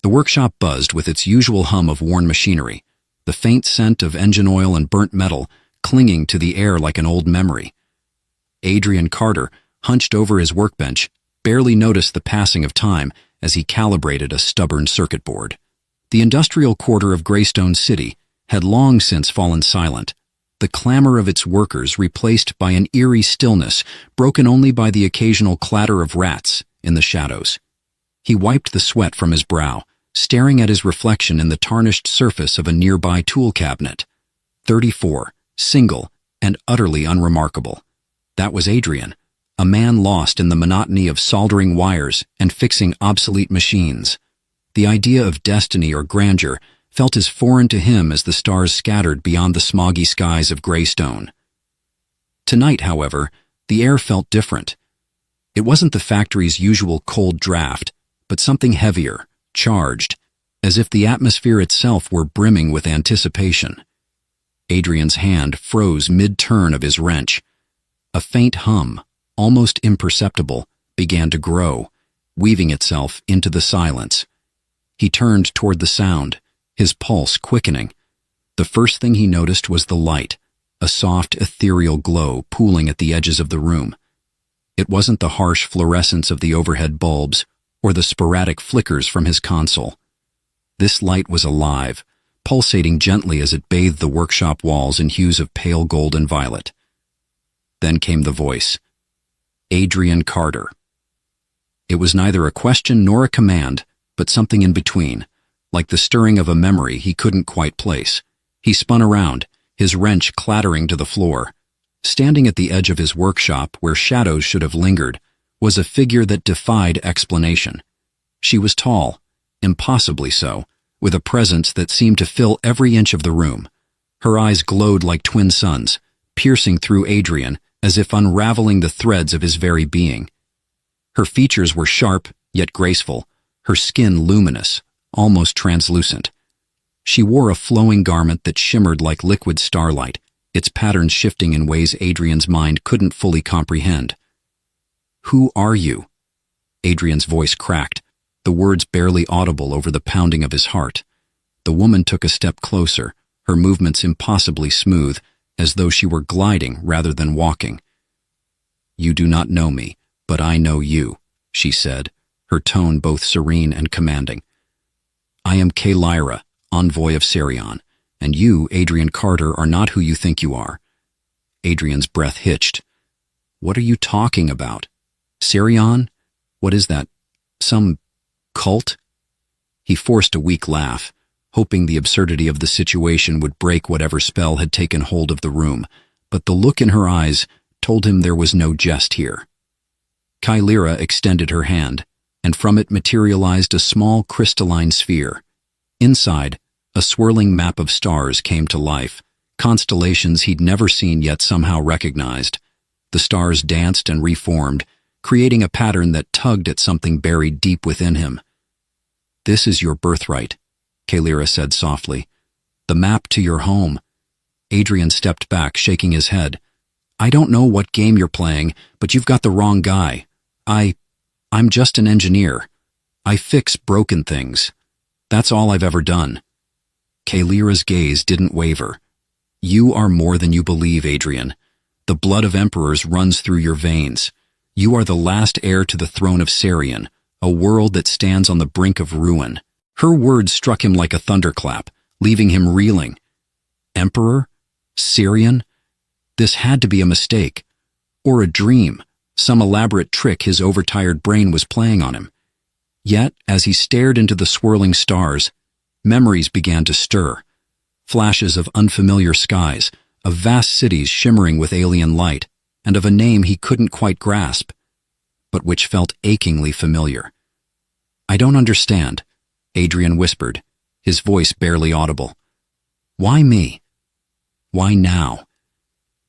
The workshop buzzed with its usual hum of worn machinery, the faint scent of engine oil and burnt metal clinging to the air like an old memory. Adrian Carter, hunched over his workbench, barely noticed the passing of time as he calibrated a stubborn circuit board. The industrial quarter of Greystone City had long since fallen silent, the clamor of its workers replaced by an eerie stillness broken only by the occasional clatter of rats in the shadows. He wiped the sweat from his brow, staring at his reflection in the tarnished surface of a nearby tool cabinet. 34, single, and utterly unremarkable. That was Adrian, a man lost in the monotony of soldering wires and fixing obsolete machines. The idea of destiny or grandeur felt as foreign to him as the stars scattered beyond the smoggy skies of Greystone. Tonight, however, the air felt different. It wasn't the factory's usual cold draft, but something heavier, charged, as if the atmosphere itself were brimming with anticipation. Adrian's hand froze mid-turn of his wrench. A faint hum, almost imperceptible, began to grow, weaving itself into the silence. He turned toward the sound, his pulse quickening. The first thing he noticed was the light, a soft, ethereal glow pooling at the edges of the room. It wasn't the harsh fluorescence of the overhead bulbs or the sporadic flickers from his console. This light was alive, pulsating gently as it bathed the workshop walls in hues of pale gold and violet. Then came the voice. Adrian Carter. It was neither a question nor a command, but something in between, like the stirring of a memory he couldn't quite place. He spun around, his wrench clattering to the floor. Standing at the edge of his workshop, where shadows should have lingered, was a figure that defied explanation. She was tall, impossibly so, with a presence that seemed to fill every inch of the room. Her eyes glowed like twin suns, piercing through Adrian as if unraveling the threads of his very being. Her features were sharp, yet graceful, her skin luminous, almost translucent. She wore a flowing garment that shimmered like liquid starlight, its patterns shifting in ways Adrian's mind couldn't fully comprehend. "Who are you?" Adrian's voice cracked, the words barely audible over the pounding of his heart. The woman took a step closer, her movements impossibly smooth, as though she were gliding rather than walking. "You do not know me, but I know you," she said, her tone both serene and commanding. "I am Lyra, envoy of Sarion, and you, Adrian Carter, are not who you think you are." Adrian's breath hitched. "What are you talking about? Sarion? What is that? Some cult?" He forced a weak laugh, hoping the absurdity of the situation would break whatever spell had taken hold of the room, but the look in her eyes told him there was no jest here. Lyra extended her hand, and from it materialized a small crystalline sphere. Inside, a swirling map of stars came to life, constellations he'd never seen yet somehow recognized. The stars danced and reformed, creating a pattern that tugged at something buried deep within him. "This is your birthright," Lyra said softly. "The map to your home." Adrian stepped back, shaking his head. "I don't know what game you're playing, but you've got the wrong guy. I'm just an engineer. I fix broken things. That's all I've ever done." Lyra's gaze didn't waver. "You are more than you believe, Adrian. The blood of emperors runs through your veins. You are the last heir to the throne of Sarion, a world that stands on the brink of ruin." Her words struck him like a thunderclap, leaving him reeling. Emperor? Sarion? This had to be a mistake. Or a dream, some elaborate trick his overtired brain was playing on him. Yet, as he stared into the swirling stars, memories began to stir. Flashes of unfamiliar skies, of vast cities shimmering with alien light, and of a name he couldn't quite grasp, but which felt achingly familiar. "I don't understand," Adrian whispered, his voice barely audible. "Why me? Why now?"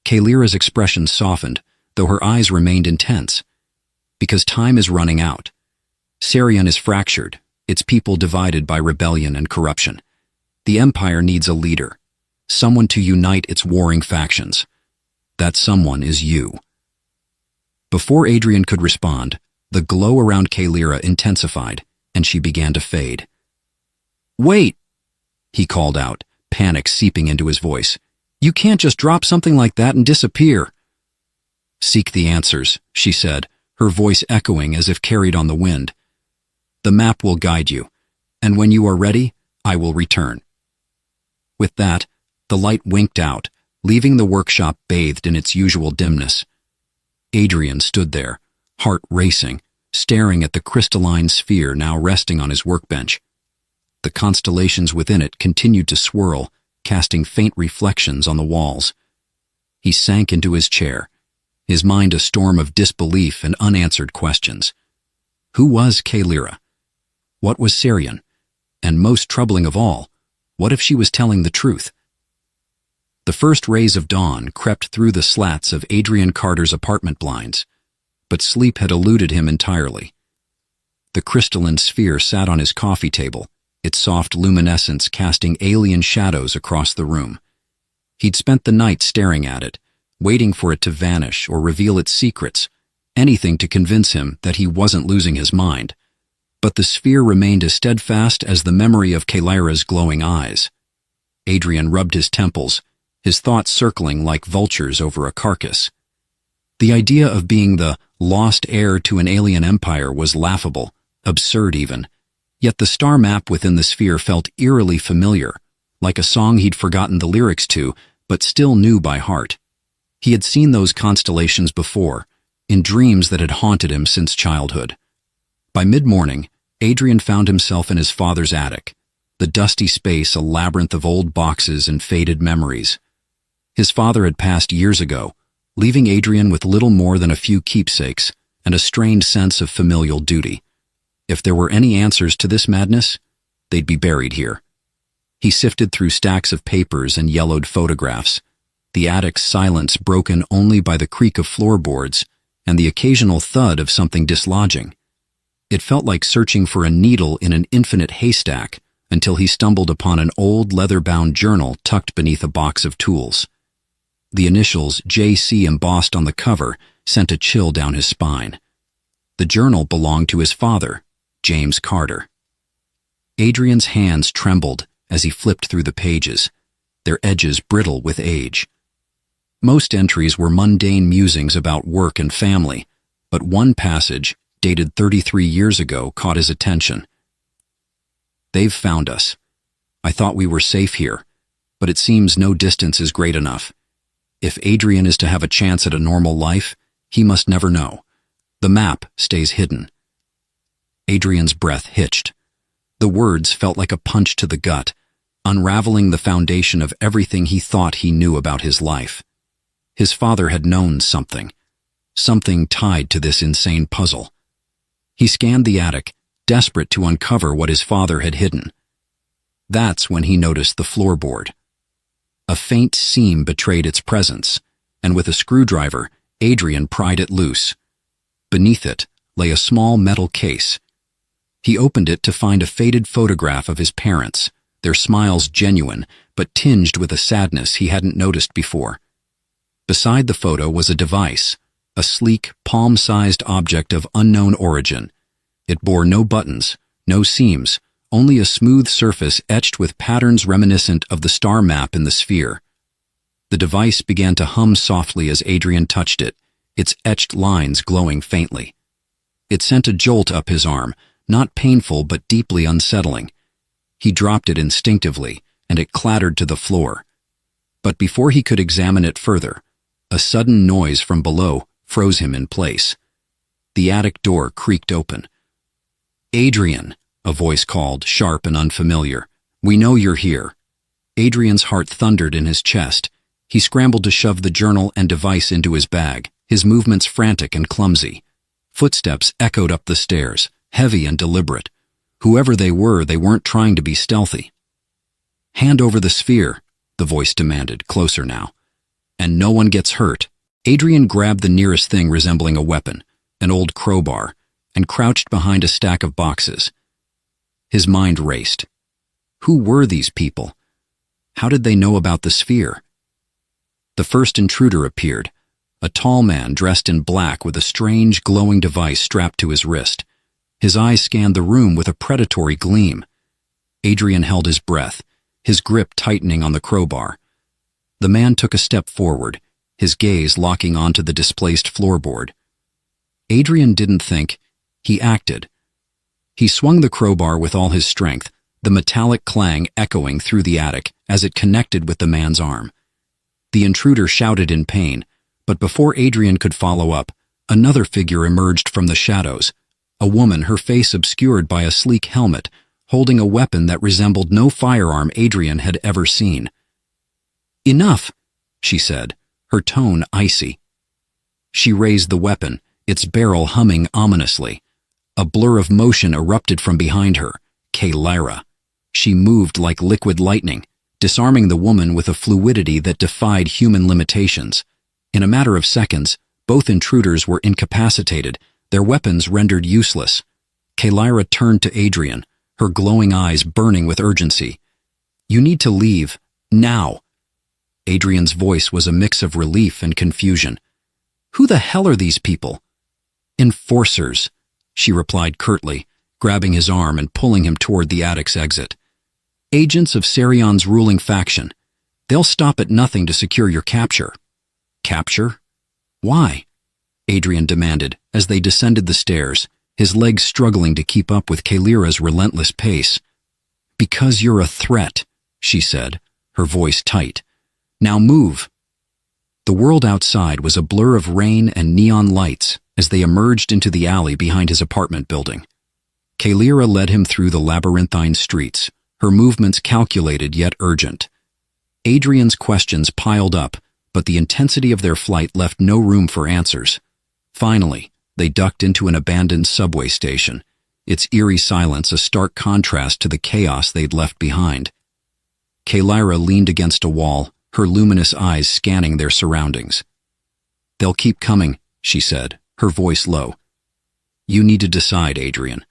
Lyra's expression softened, though her eyes remained intense. "Because time is running out. Sarion is fractured, its people divided by rebellion and corruption. The Empire needs a leader, someone to unite its warring factions. That someone is you." Before Adrian could respond, the glow around Lyra intensified, and she began to fade. "Wait!" he called out, panic seeping into his voice. "You can't just drop something like that and disappear." "Seek the answers," she said, her voice echoing as if carried on the wind. "The map will guide you, and when you are ready, I will return." With that, the light winked out, leaving the workshop bathed in its usual dimness. Adrian stood there, heart racing, staring at the crystalline sphere now resting on his workbench. The constellations within it continued to swirl, casting faint reflections on the walls. He sank into his chair, his mind a storm of disbelief and unanswered questions. Who was Kaylira? What was Sarian? And most troubling of all, what if she was telling the truth? The first rays of dawn crept through the slats of Adrian Carter's apartment blinds, but sleep had eluded him entirely. The crystalline sphere sat on his coffee table, its soft luminescence casting alien shadows across the room. He'd spent the night staring at it, waiting for it to vanish or reveal its secrets, anything to convince him that he wasn't losing his mind. But the sphere remained as steadfast as the memory of Kaylira's glowing eyes. Adrian rubbed his temples, his thoughts circling like vultures over a carcass. The idea of being the lost heir to an alien empire was laughable, absurd even, yet the star map within the sphere felt eerily familiar, like a song he'd forgotten the lyrics to, but still knew by heart. He had seen those constellations before, in dreams that had haunted him since childhood. By mid-morning, Adrian found himself in his father's attic, the dusty space a labyrinth of old boxes and faded memories. His father had passed years ago, leaving Adrian with little more than a few keepsakes and a strained sense of familial duty. If there were any answers to this madness, they'd be buried here. He sifted through stacks of papers and yellowed photographs, the attic's silence broken only by the creak of floorboards and the occasional thud of something dislodging. It felt like searching for a needle in an infinite haystack until he stumbled upon an old leather-bound journal tucked beneath a box of tools. The initials J.C. embossed on the cover sent a chill down his spine. The journal belonged to his father, James Carter. Adrian's hands trembled as he flipped through the pages, their edges brittle with age. Most entries were mundane musings about work and family, but one passage, dated 33 years ago, caught his attention. "They've found us. I thought we were safe here, but it seems no distance is great enough. If Adrian is to have a chance at a normal life, he must never know. The map stays hidden." Adrian's breath hitched. The words felt like a punch to the gut, unraveling the foundation of everything he thought he knew about his life. His father had known something tied to this insane puzzle. He scanned the attic, desperate to uncover what his father had hidden. That's when he noticed the floorboard. A faint seam betrayed its presence, and with a screwdriver, Adrian pried it loose. Beneath it lay a small metal case. He opened it to find a faded photograph of his parents, their smiles genuine, but tinged with a sadness he hadn't noticed before. Beside the photo was a device, a sleek, palm-sized object of unknown origin. It bore no buttons, no seams, only a smooth surface etched with patterns reminiscent of the star map in the sphere. The device began to hum softly as Adrian touched it, its etched lines glowing faintly. It sent a jolt up his arm, not painful but deeply unsettling. He dropped it instinctively, and it clattered to the floor. But before he could examine it further, a sudden noise from below froze him in place. The attic door creaked open. "Adrian," a voice called, sharp and unfamiliar. "We know you're here." Adrian's heart thundered in his chest. He scrambled to shove the journal and device into his bag, his movements frantic and clumsy. Footsteps echoed up the stairs, heavy and deliberate. Whoever they weren't trying to be stealthy. "Hand over the sphere," the voice demanded, closer now. "And no one gets hurt." Adrian grabbed the nearest thing resembling a weapon, an old crowbar, and crouched behind a stack of boxes. His mind raced. Who were these people? How did they know about the sphere? The first intruder appeared, a tall man dressed in black with a strange, glowing device strapped to his wrist. His eyes scanned the room with a predatory gleam. Adrian held his breath, his grip tightening on the crowbar. The man took a step forward, his gaze locking onto the displaced floorboard. Adrian didn't think, he acted. He swung the crowbar with all his strength, the metallic clang echoing through the attic as it connected with the man's arm. The intruder shouted in pain, but before Adrian could follow up, another figure emerged from the shadows, a woman, her face obscured by a sleek helmet, holding a weapon that resembled no firearm Adrian had ever seen. "Enough," she said, her tone icy. She raised the weapon, its barrel humming ominously. A blur of motion erupted from behind her, Lyra. She moved like liquid lightning, disarming the woman with a fluidity that defied human limitations. In a matter of seconds, both intruders were incapacitated, their weapons rendered useless. Lyra turned to Adrian, her glowing eyes burning with urgency. "You need to leave, now." Adrian's voice was a mix of relief and confusion. "Who the hell are these people?" "Enforcers," she replied curtly, grabbing his arm and pulling him toward the attic's exit. "Agents of Sarion's ruling faction. They'll stop at nothing to secure your capture." "Capture? Why?" Adrian demanded as they descended the stairs, his legs struggling to keep up with Lyra's relentless pace. "Because you're a threat," she said, her voice tight. "Now move." The world outside was a blur of rain and neon lights as they emerged into the alley behind his apartment building. Lyra led him through the labyrinthine streets, her movements calculated yet urgent. Adrian's questions piled up, but the intensity of their flight left no room for answers. Finally, they ducked into an abandoned subway station, its eerie silence a stark contrast to the chaos they'd left behind. Lyra leaned against a wall, her luminous eyes scanning their surroundings. "They'll keep coming," she said, her voice low. "You need to decide, Adrian.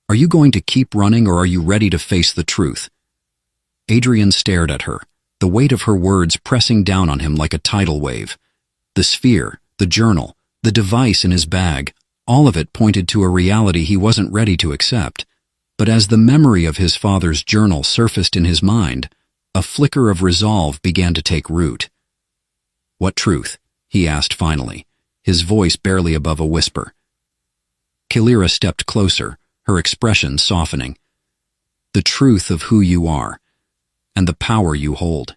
Are you going to keep running or are you ready to face the truth?" Adrian stared at her, the weight of her words pressing down on him like a tidal wave. The sphere, the journal, the device in his bag, all of it pointed to a reality he wasn't ready to accept. But as the memory of his father's journal surfaced in his mind, a flicker of resolve began to take root. "What truth?" he asked finally, his voice barely above a whisper. Lyra stepped closer, her expression softening. "The truth of who you are, and the power you hold."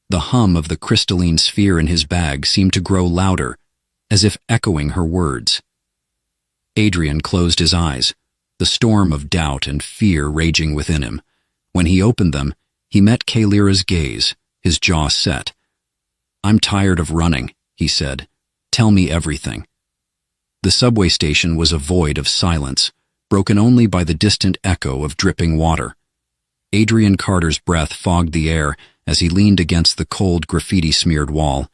The hum of the crystalline sphere in his bag seemed to grow louder, as if echoing her words. Adrian closed his eyes, the storm of doubt and fear raging within him. When he opened them, he met Lyra's gaze, his jaw set. "I'm tired of running," he said. "Tell me everything." The subway station was a void of silence, broken only by the distant echo of dripping water. Adrian Carter's breath fogged the air as he leaned against the cold graffiti-smeared wall,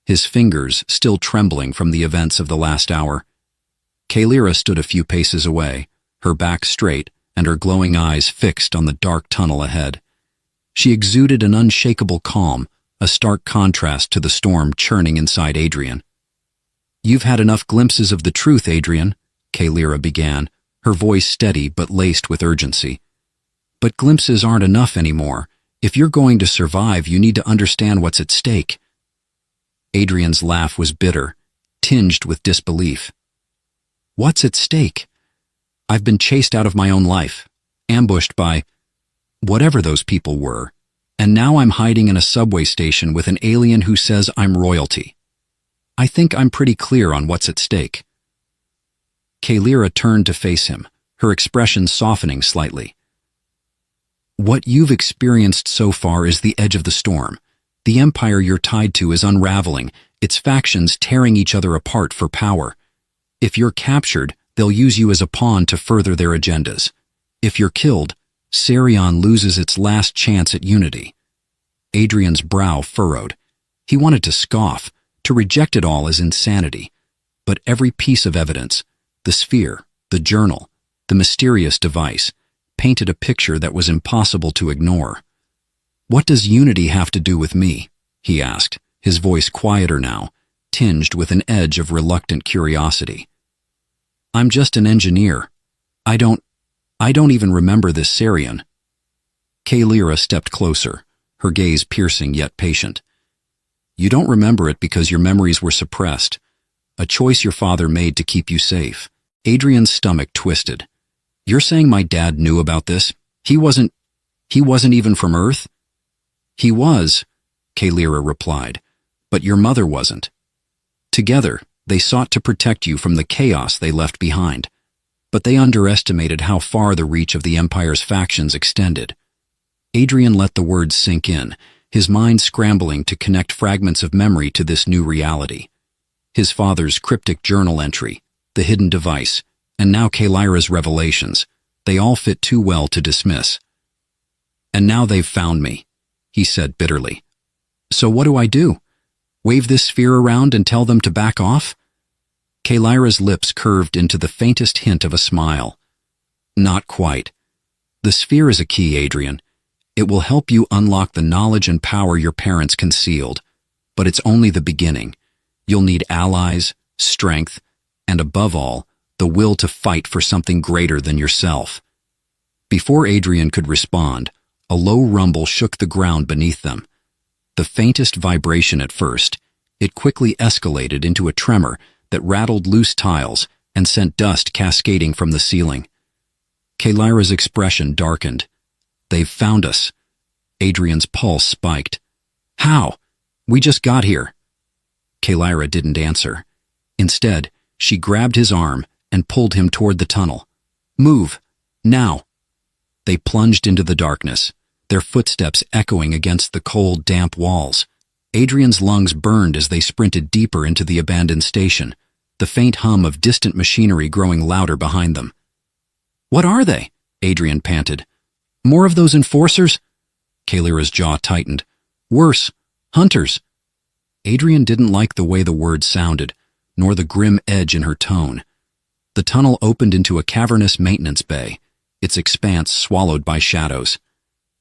his fingers still trembling from the events of the last hour. Lyra stood a few paces away, her back straight and her glowing eyes fixed on the dark tunnel ahead. She exuded an unshakable calm, a stark contrast to the storm churning inside Adrian. "You've had enough glimpses of the truth, Adrian," Lyra began, her voice steady but laced with urgency. "But glimpses aren't enough anymore. If you're going to survive, you need to understand what's at stake." Adrian's laugh was bitter, tinged with disbelief. "What's at stake? I've been chased out of my own life, ambushed by whatever those people were, and now I'm hiding in a subway station with an alien who says I'm royalty. I think I'm pretty clear on what's at stake." Lyra turned to face him, her expression softening slightly. "What you've experienced so far is the edge of the storm. The empire you're tied to is unraveling, its factions tearing each other apart for power. If you're captured, they'll use you as a pawn to further their agendas. If you're killed, Sarion loses its last chance at unity." Adrian's brow furrowed. He wanted to scoff, to reject it all as insanity. But every piece of evidence, the sphere, the journal, the mysterious device, painted a picture that was impossible to ignore. "What does unity have to do with me?" he asked, his voice quieter now, tinged with an edge of reluctant curiosity. "I'm just an engineer. I don't even remember this Sarion," Kaylira stepped closer, her gaze piercing yet patient. You don't remember it because your memories were suppressed. A choice your father made to keep you safe. Adrian's stomach twisted. You're saying my dad knew about this? He wasn't even from Earth? He was, Kaylira replied, but your mother wasn't. Together, they sought to protect you from the chaos they left behind, but they underestimated how far the reach of the Empire's factions extended. Adrian let the words sink in, his mind scrambling to connect fragments of memory to this new reality. His father's cryptic journal entry, the hidden device, and now Kaylira's revelations, they all fit too well to dismiss. And now they've found me, he said bitterly. So what do I do? Wave this sphere around and tell them to back off? Kaylira's lips curved into the faintest hint of a smile. Not quite. The sphere is a key, Adrian. It will help you unlock the knowledge and power your parents concealed, but it's only the beginning. You'll need allies, strength, and above all, the will to fight for something greater than yourself. Before Adrian could respond, a low rumble shook the ground beneath them. The faintest vibration at first, it quickly escalated into a tremor that rattled loose tiles and sent dust cascading from the ceiling. Kaylira's expression darkened. They've found us. Adrian's pulse spiked. How? We just got here. Kaylira didn't answer. Instead, she grabbed his arm and pulled him toward the tunnel. Move. Now. They plunged into the darkness, their footsteps echoing against the cold, damp walls. Adrian's lungs burned as they sprinted deeper into the abandoned station, the faint hum of distant machinery growing louder behind them. What are they? Adrian panted. More of those enforcers? Kaylira's jaw tightened. Worse, hunters. Adrian didn't like the way the words sounded, nor the grim edge in her tone. The tunnel opened into a cavernous maintenance bay, its expanse swallowed by shadows.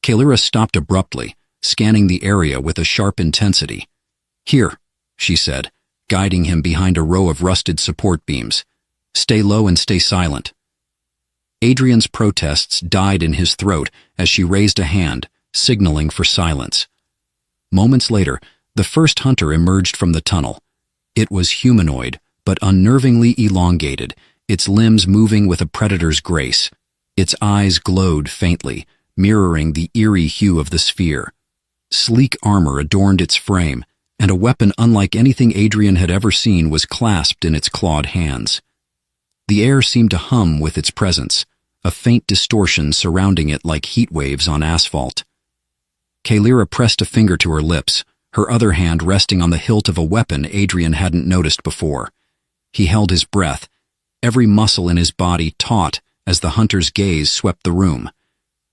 Kaylira stopped abruptly, scanning the area with a sharp intensity. Here, she said, guiding him behind a row of rusted support beams. Stay low and stay silent. Adrian's protests died in his throat as she raised a hand, signaling for silence. Moments later, the first hunter emerged from the tunnel. It was humanoid, but unnervingly elongated, its limbs moving with a predator's grace. Its eyes glowed faintly, mirroring the eerie hue of the sphere. Sleek armor adorned its frame, and a weapon unlike anything Adrian had ever seen was clasped in its clawed hands. The air seemed to hum with its presence, a faint distortion surrounding it like heat waves on asphalt. Kaylira pressed a finger to her lips, her other hand resting on the hilt of a weapon Adrian hadn't noticed before. He held his breath, every muscle in his body taut as the hunter's gaze swept the room.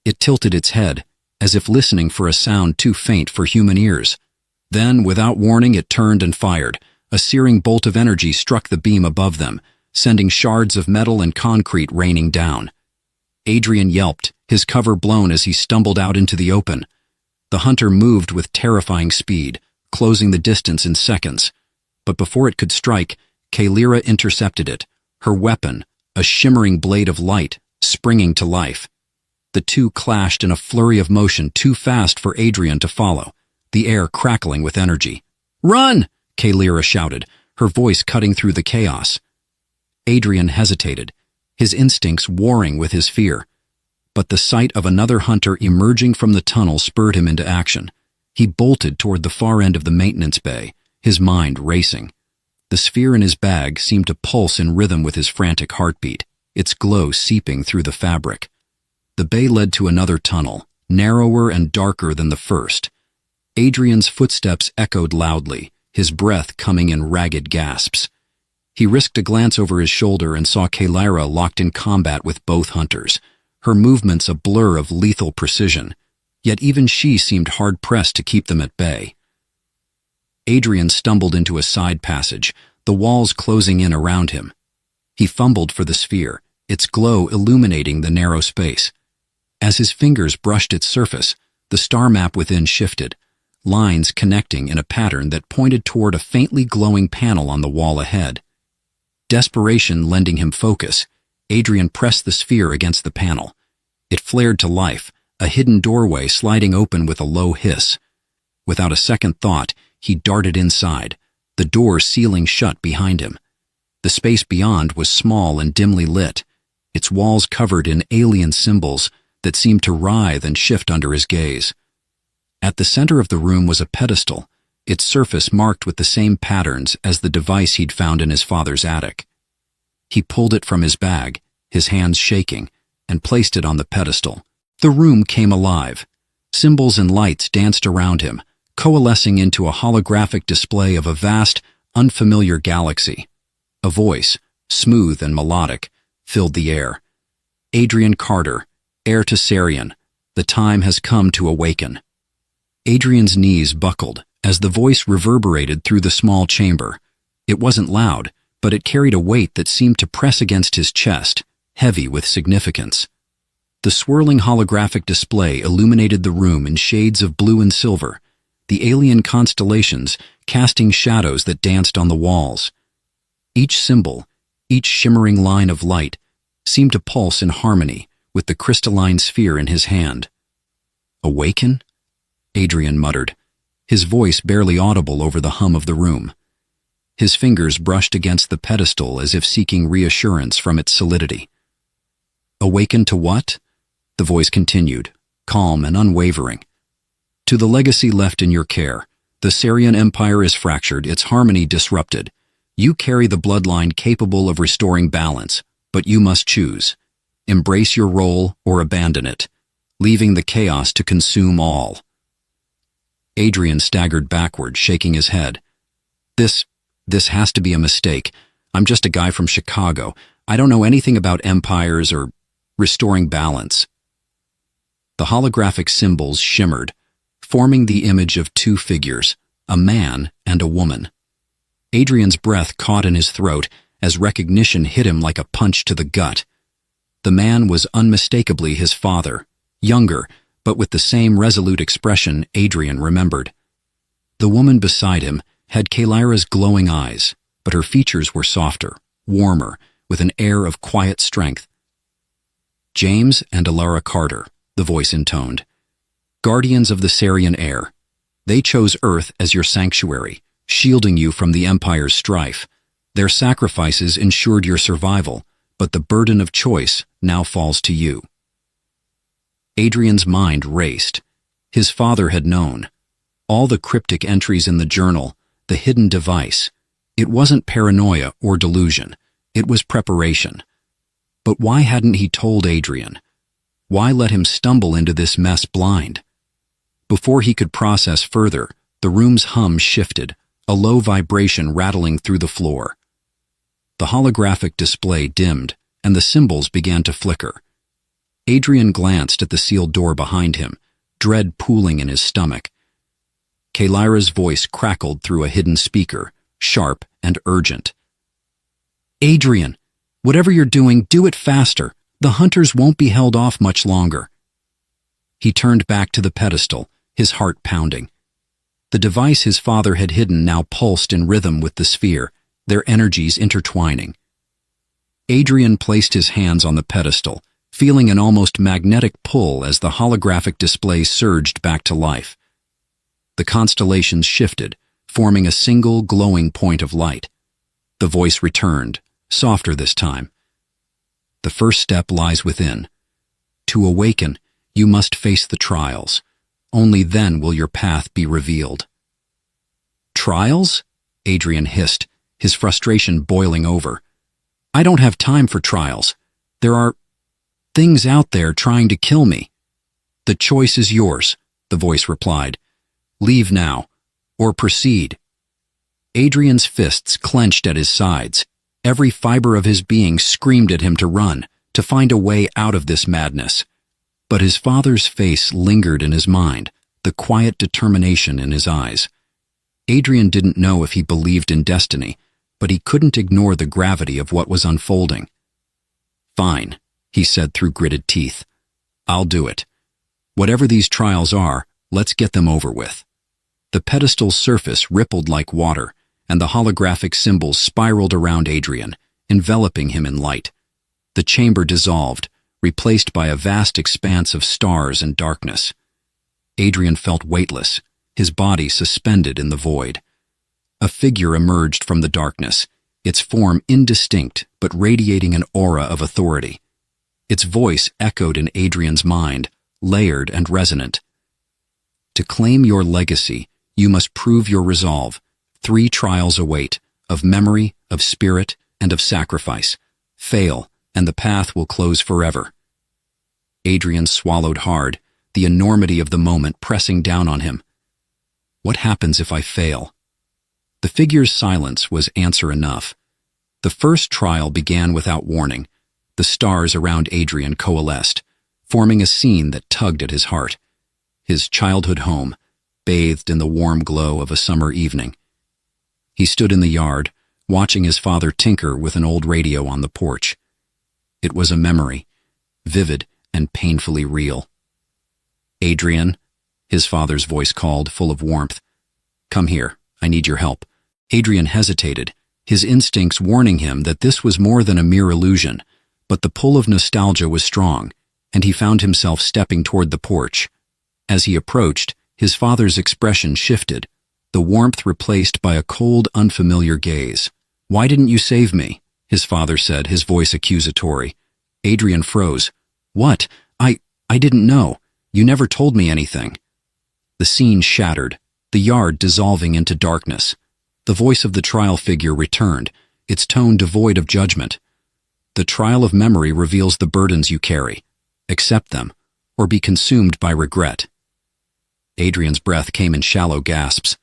It tilted its head, as if listening for a sound too faint for human ears. Then, without warning, it turned and fired. A searing bolt of energy struck the beam above them, sending shards of metal and concrete raining down. Adrian yelped, his cover blown as he stumbled out into the open. The hunter moved with terrifying speed, closing the distance in seconds. But before it could strike, Kaylira intercepted it, her weapon, a shimmering blade of light, springing to life. The two clashed in a flurry of motion too fast for Adrian to follow, the air crackling with energy. Run! Kaylira shouted, her voice cutting through the chaos. Adrian hesitated, his instincts warring with his fear. But the sight of another hunter emerging from the tunnel spurred him into action. He bolted toward the far end of the maintenance bay, his mind racing. The sphere in his bag seemed to pulse in rhythm with his frantic heartbeat, its glow seeping through the fabric. The bay led to another tunnel, narrower and darker than the first. Adrian's footsteps echoed loudly, his breath coming in ragged gasps. He risked a glance over his shoulder and saw Kaylira locked in combat with both hunters, her movements a blur of lethal precision, yet even she seemed hard-pressed to keep them at bay. Adrian stumbled into a side passage, the walls closing in around him. He fumbled for the sphere, its glow illuminating the narrow space. As his fingers brushed its surface, the star map within shifted, lines connecting in a pattern that pointed toward a faintly glowing panel on the wall ahead. Desperation lending him focus, Adrian pressed the sphere against the panel. It flared to life, a hidden doorway sliding open with a low hiss. Without a second thought, he darted inside, the door sealing shut behind him. The space beyond was small and dimly lit, its walls covered in alien symbols that seemed to writhe and shift under his gaze. At the center of the room was a pedestal, its surface marked with the same patterns as the device he'd found in his father's attic. He pulled it from his bag, his hands shaking, and placed it on the pedestal. The room came alive. Symbols and lights danced around him, coalescing into a holographic display of a vast, unfamiliar galaxy. A voice, smooth and melodic, filled the air. Adrian Carter, heir to Sarian, the time has come to awaken. Adrian's knees buckled as the voice reverberated through the small chamber. It wasn't loud, but it carried a weight that seemed to press against his chest, heavy with significance. The swirling holographic display illuminated the room in shades of blue and silver, the alien constellations casting shadows that danced on the walls. Each symbol, each shimmering line of light, seemed to pulse in harmony with the crystalline sphere in his hand. "Awaken?" Adrian muttered, his voice barely audible over the hum of the room. His fingers brushed against the pedestal as if seeking reassurance from its solidity. "Awaken to what?" The voice continued, calm and unwavering. "To the legacy left in your care. The Sarian Empire is fractured, its harmony disrupted. You carry the bloodline capable of restoring balance, but you must choose. Embrace your role or abandon it, leaving the chaos to consume all." Adrian staggered backward, shaking his head. This has to be a mistake. I'm just a guy from Chicago. I don't know anything about empires or restoring balance." The holographic symbols shimmered, forming the image of two figures, a man and a woman. Adrian's breath caught in his throat as recognition hit him like a punch to the gut. The man was unmistakably his father, younger, but with the same resolute expression Adrian remembered. The woman beside him had Kalyra's glowing eyes, but her features were softer, warmer, with an air of quiet strength. "James and Alara Carter," the voice intoned. "Guardians of the Sarian heir. They chose Earth as your sanctuary, shielding you from the Empire's strife. Their sacrifices ensured your survival, but the burden of choice now falls to you." Adrian's mind raced. His father had known. All the cryptic entries in the journal, the hidden device. It wasn't paranoia or delusion. It was preparation. But why hadn't he told Adrian? Why let him stumble into this mess blind? Before he could process further, the room's hum shifted, a low vibration rattling through the floor. The holographic display dimmed, and the symbols began to flicker. Adrian glanced at the sealed door behind him, dread pooling in his stomach. Kalyra's voice crackled through a hidden speaker, sharp and urgent. "Adrian, whatever you're doing, do it faster. The hunters won't be held off much longer." He turned back to the pedestal, his heart pounding. The device his father had hidden now pulsed in rhythm with the sphere, their energies intertwining. Adrian placed his hands on the pedestal, feeling an almost magnetic pull as the holographic display surged back to life. The constellations shifted, forming a single glowing point of light. The voice returned, softer this time. "The first step lies within. To awaken, you must face the trials. Only then will your path be revealed." "Trials?" Adrian hissed, his frustration boiling over. "I don't have time for trials. There are things out there trying to kill me." "The choice is yours," the voice replied. "Leave now, or proceed." Adrian's fists clenched at his sides. Every fiber of his being screamed at him to run, to find a way out of this madness. But his father's face lingered in his mind, the quiet determination in his eyes. Adrian didn't know if he believed in destiny, but he couldn't ignore the gravity of what was unfolding. "Fine," he said through gritted teeth. "I'll do it. Whatever these trials are, let's get them over with." The pedestal's surface rippled like water, and the holographic symbols spiraled around Adrian, enveloping him in light. The chamber dissolved, replaced by a vast expanse of stars and darkness. Adrian felt weightless, his body suspended in the void. A figure emerged from the darkness, its form indistinct but radiating an aura of authority. Its voice echoed in Adrian's mind, layered and resonant. To claim your legacy, you must prove your resolve. 3 trials await, of memory, of spirit, and of sacrifice. Fail, and the path will close forever. Adrian swallowed hard, the enormity of the moment pressing down on him. What happens if I fail? The figure's silence was answer enough. The first trial began without warning. The stars around Adrian coalesced, forming a scene that tugged at his heart. His childhood home, bathed in the warm glow of a summer evening. He stood in the yard, watching his father tinker with an old radio on the porch. It was a memory, vivid and painfully real. "Adrian," his father's voice called, full of warmth. "Come here, I need your help." Adrian hesitated, his instincts warning him that this was more than a mere illusion, but the pull of nostalgia was strong, and he found himself stepping toward the porch. As he approached, his father's expression shifted, the warmth replaced by a cold, unfamiliar gaze. "Why didn't you save me?" his father said, his voice accusatory. Adrian froze. "What? I didn't know. You never told me anything." The scene shattered, the yard dissolving into darkness. The voice of the trial figure returned, its tone devoid of judgment. "The trial of memory reveals the burdens you carry. Accept them, or be consumed by regret." Adrian's breath came in shallow gasps.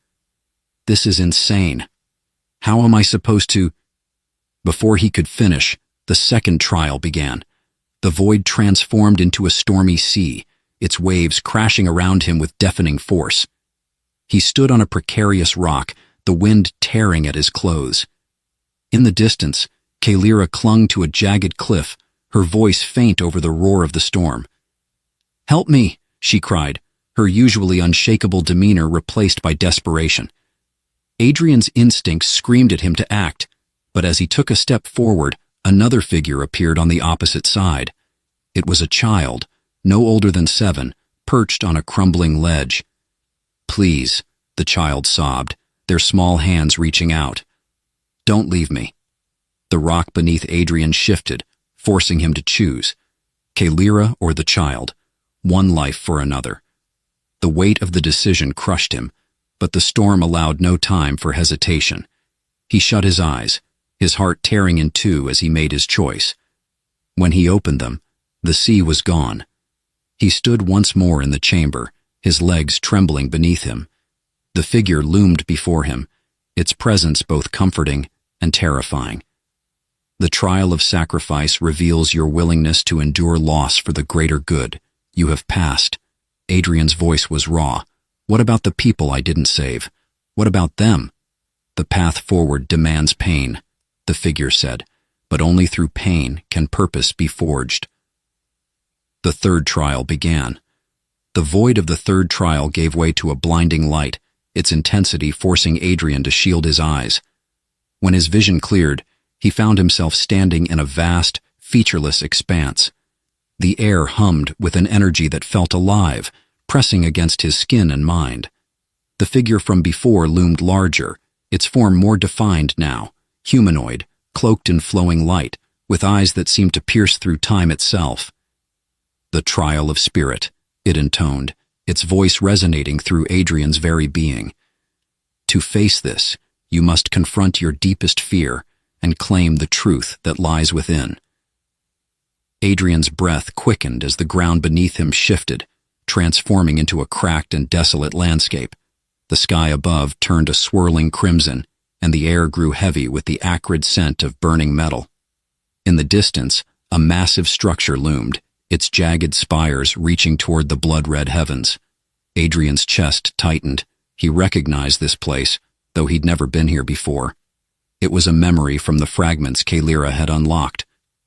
"This is insane. How am I supposed to—" Before he could finish, the second trial began. The void transformed into a stormy sea, its waves crashing around him with deafening force. He stood on a precarious rock, the wind tearing at his clothes. In the distance, Kaylira clung to a jagged cliff, her voice faint over the roar of the storm. "Help me," she cried, her usually unshakable demeanor replaced by desperation. Adrian's instincts screamed at him to act, but as he took a step forward, another figure appeared on the opposite side. It was a child, no older than 7, perched on a crumbling ledge. "Please," the child sobbed, their small hands reaching out. "Don't leave me." The rock beneath Adrian shifted, forcing him to choose. Kaylira or the child, one life for another. The weight of the decision crushed him, but the storm allowed no time for hesitation. He shut his eyes, his heart tearing in two as he made his choice. When he opened them, the sea was gone. He stood once more in the chamber, his legs trembling beneath him. The figure loomed before him, its presence both comforting and terrifying. "The trial of sacrifice reveals your willingness to endure loss for the greater good. You have passed." Adrian's voice was raw. "What about the people I didn't save? What about them?" "The path forward demands pain," the figure said, "but only through pain can purpose be forged." The third trial began. The void of the third trial gave way to a blinding light, its intensity forcing Adrian to shield his eyes. When his vision cleared, he found himself standing in a vast, featureless expanse. The air hummed with an energy that felt alive, pressing against his skin and mind. The figure from before loomed larger, its form more defined now, humanoid, cloaked in flowing light, with eyes that seemed to pierce through time itself. "The trial of spirit," it intoned, its voice resonating through Adrian's very being. "To face this, you must confront your deepest fear and claim the truth that lies within." Adrian's breath quickened as the ground beneath him shifted, transforming into a cracked and desolate landscape. The sky above turned a swirling crimson, and the air grew heavy with the acrid scent of burning metal. In the distance, a massive structure loomed, its jagged spires reaching toward the blood-red heavens. Adrian's chest tightened. He recognized this place, though he'd never been here before. It was a memory from the fragments Kaylira had unlocked.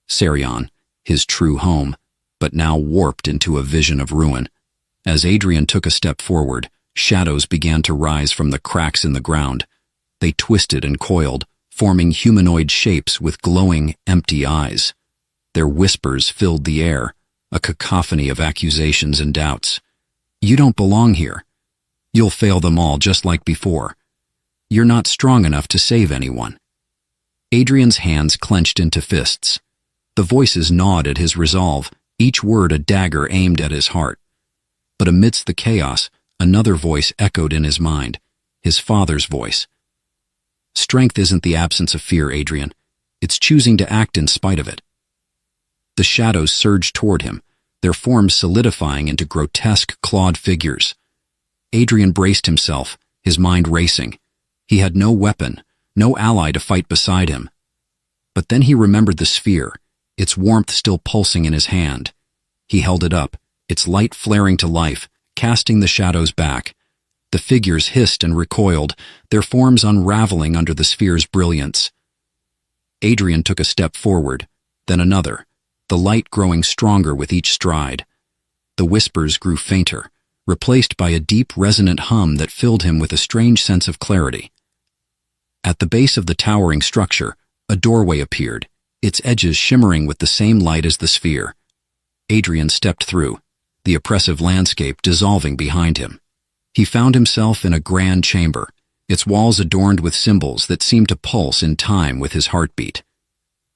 Serion, his true home, but now warped into a vision of ruin. As Adrian took a step forward, shadows began to rise from the cracks in the ground. They twisted and coiled, forming humanoid shapes with glowing, empty eyes. Their whispers filled the air, a cacophony of accusations and doubts. You don't belong here. You'll fail them all just like before. You're not strong enough to save anyone. Adrian's hands clenched into fists. The voices gnawed at his resolve, each word a dagger aimed at his heart. But amidst the chaos, another voice echoed in his mind, his father's voice. Strength isn't the absence of fear, Adrian. It's choosing to act in spite of it. The shadows surged toward him, their forms solidifying into grotesque, clawed figures. Adrian braced himself, his mind racing. He had no weapon, no ally to fight beside him. But then he remembered the sphere, its warmth still pulsing in his hand. He held it up, its light flaring to life, casting the shadows back. The figures hissed and recoiled, their forms unraveling under the sphere's brilliance. Adrian took a step forward, then another, the light growing stronger with each stride. The whispers grew fainter, replaced by a deep, resonant hum that filled him with a strange sense of clarity. At the base of the towering structure, a doorway appeared, its edges shimmering with the same light as the sphere. Adrian stepped through, the oppressive landscape dissolving behind him. He found himself in a grand chamber, its walls adorned with symbols that seemed to pulse in time with his heartbeat.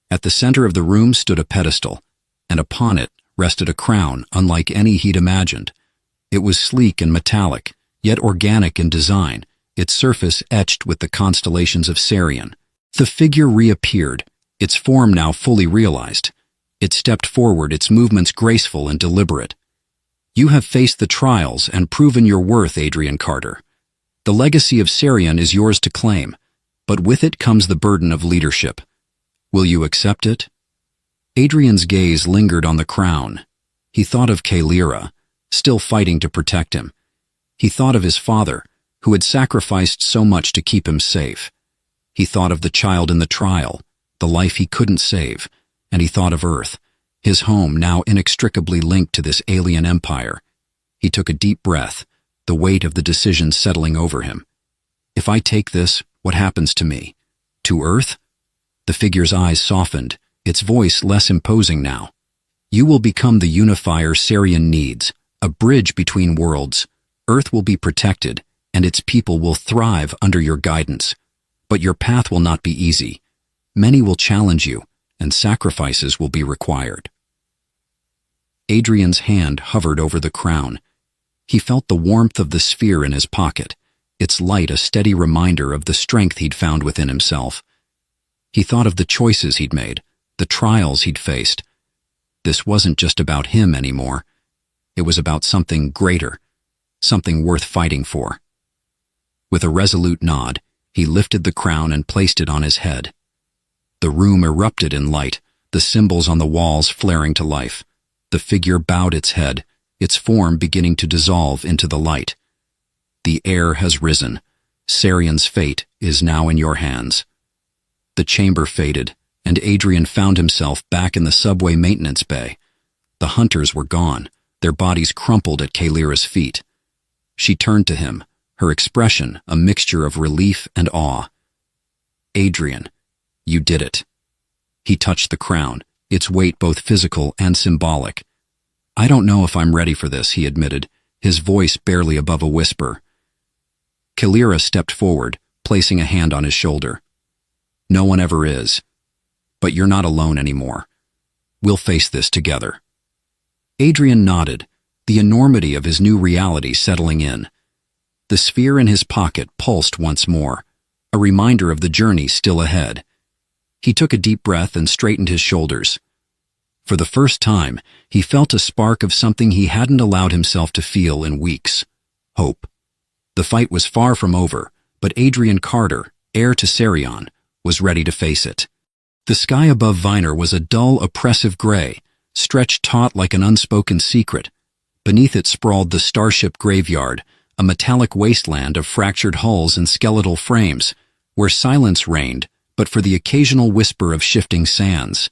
At the center of the room stood a pedestal, and upon it rested a crown unlike any he'd imagined. It was sleek and metallic, yet organic in design, its surface etched with the constellations of Sarian. The figure reappeared, its form now fully realized. It stepped forward, its movements graceful and deliberate. You have faced the trials and proven your worth, Adrian Carter. The legacy of Sarian is yours to claim, but with it comes the burden of leadership. Will you accept it? Adrian's gaze lingered on the crown. He thought of Kalira, still fighting to protect him. He thought of his father, who had sacrificed so much to keep him safe. He thought of the child in the trial, the life he couldn't save, and he thought of Earth, his home now inextricably linked to this alien empire. He took a deep breath, the weight of the decision settling over him. If I take this, what happens to me? To Earth? The figure's eyes softened, its voice less imposing now. You will become the unifier Sarian needs, a bridge between worlds. Earth will be protected, and its people will thrive under your guidance. But your path will not be easy. Many will challenge you, and sacrifices will be required. Adrian's hand hovered over the crown. He felt the warmth of the sphere in his pocket, its light a steady reminder of the strength he'd found within himself. He thought of the choices he'd made, the trials he'd faced. This wasn't just about him anymore. It was about something greater, something worth fighting for. With a resolute nod, he lifted the crown and placed it on his head. The room erupted in light, the symbols on the walls flaring to life. The figure bowed its head, its form beginning to dissolve into the light. The air has risen. Sarian's fate is now in your hands. The chamber faded, and Adrian found himself back in the subway maintenance bay. The hunters were gone, their bodies crumpled at Kalira's feet. She turned to him, her expression a mixture of relief and awe. Adrian, you did it. He touched the crown, its weight both physical and symbolic. I don't know if I'm ready for this, he admitted, his voice barely above a whisper. Kalira stepped forward, placing a hand on his shoulder. No one ever is. But you're not alone anymore. We'll face this together. Adrian nodded, the enormity of his new reality settling in. The sphere in his pocket pulsed once more, a reminder of the journey still ahead. He took a deep breath and straightened his shoulders. For the first time, he felt a spark of something he hadn't allowed himself to feel in weeks: hope. The fight was far from over, but Adrian Carter, heir to Sarian, was ready to face it. The sky above Viner was a dull, oppressive gray, stretched taut like an unspoken secret. Beneath it sprawled the starship graveyard, a metallic wasteland of fractured hulls and skeletal frames, where silence reigned, but for the occasional whisper of shifting sands.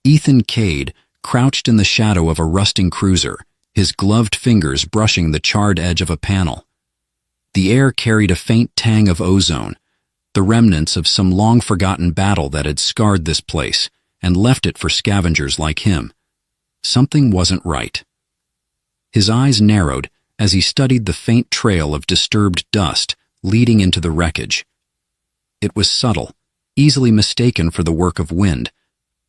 Ethan Cade crouched in the shadow of a rusting cruiser, his gloved fingers brushing the charred edge of a panel. The air carried a faint tang of ozone, the remnants of some long-forgotten battle that had scarred this place and left it for scavengers like him. Something wasn't right. His eyes narrowed as he studied the faint trail of disturbed dust leading into the wreckage. It was subtle, easily mistaken for the work of wind,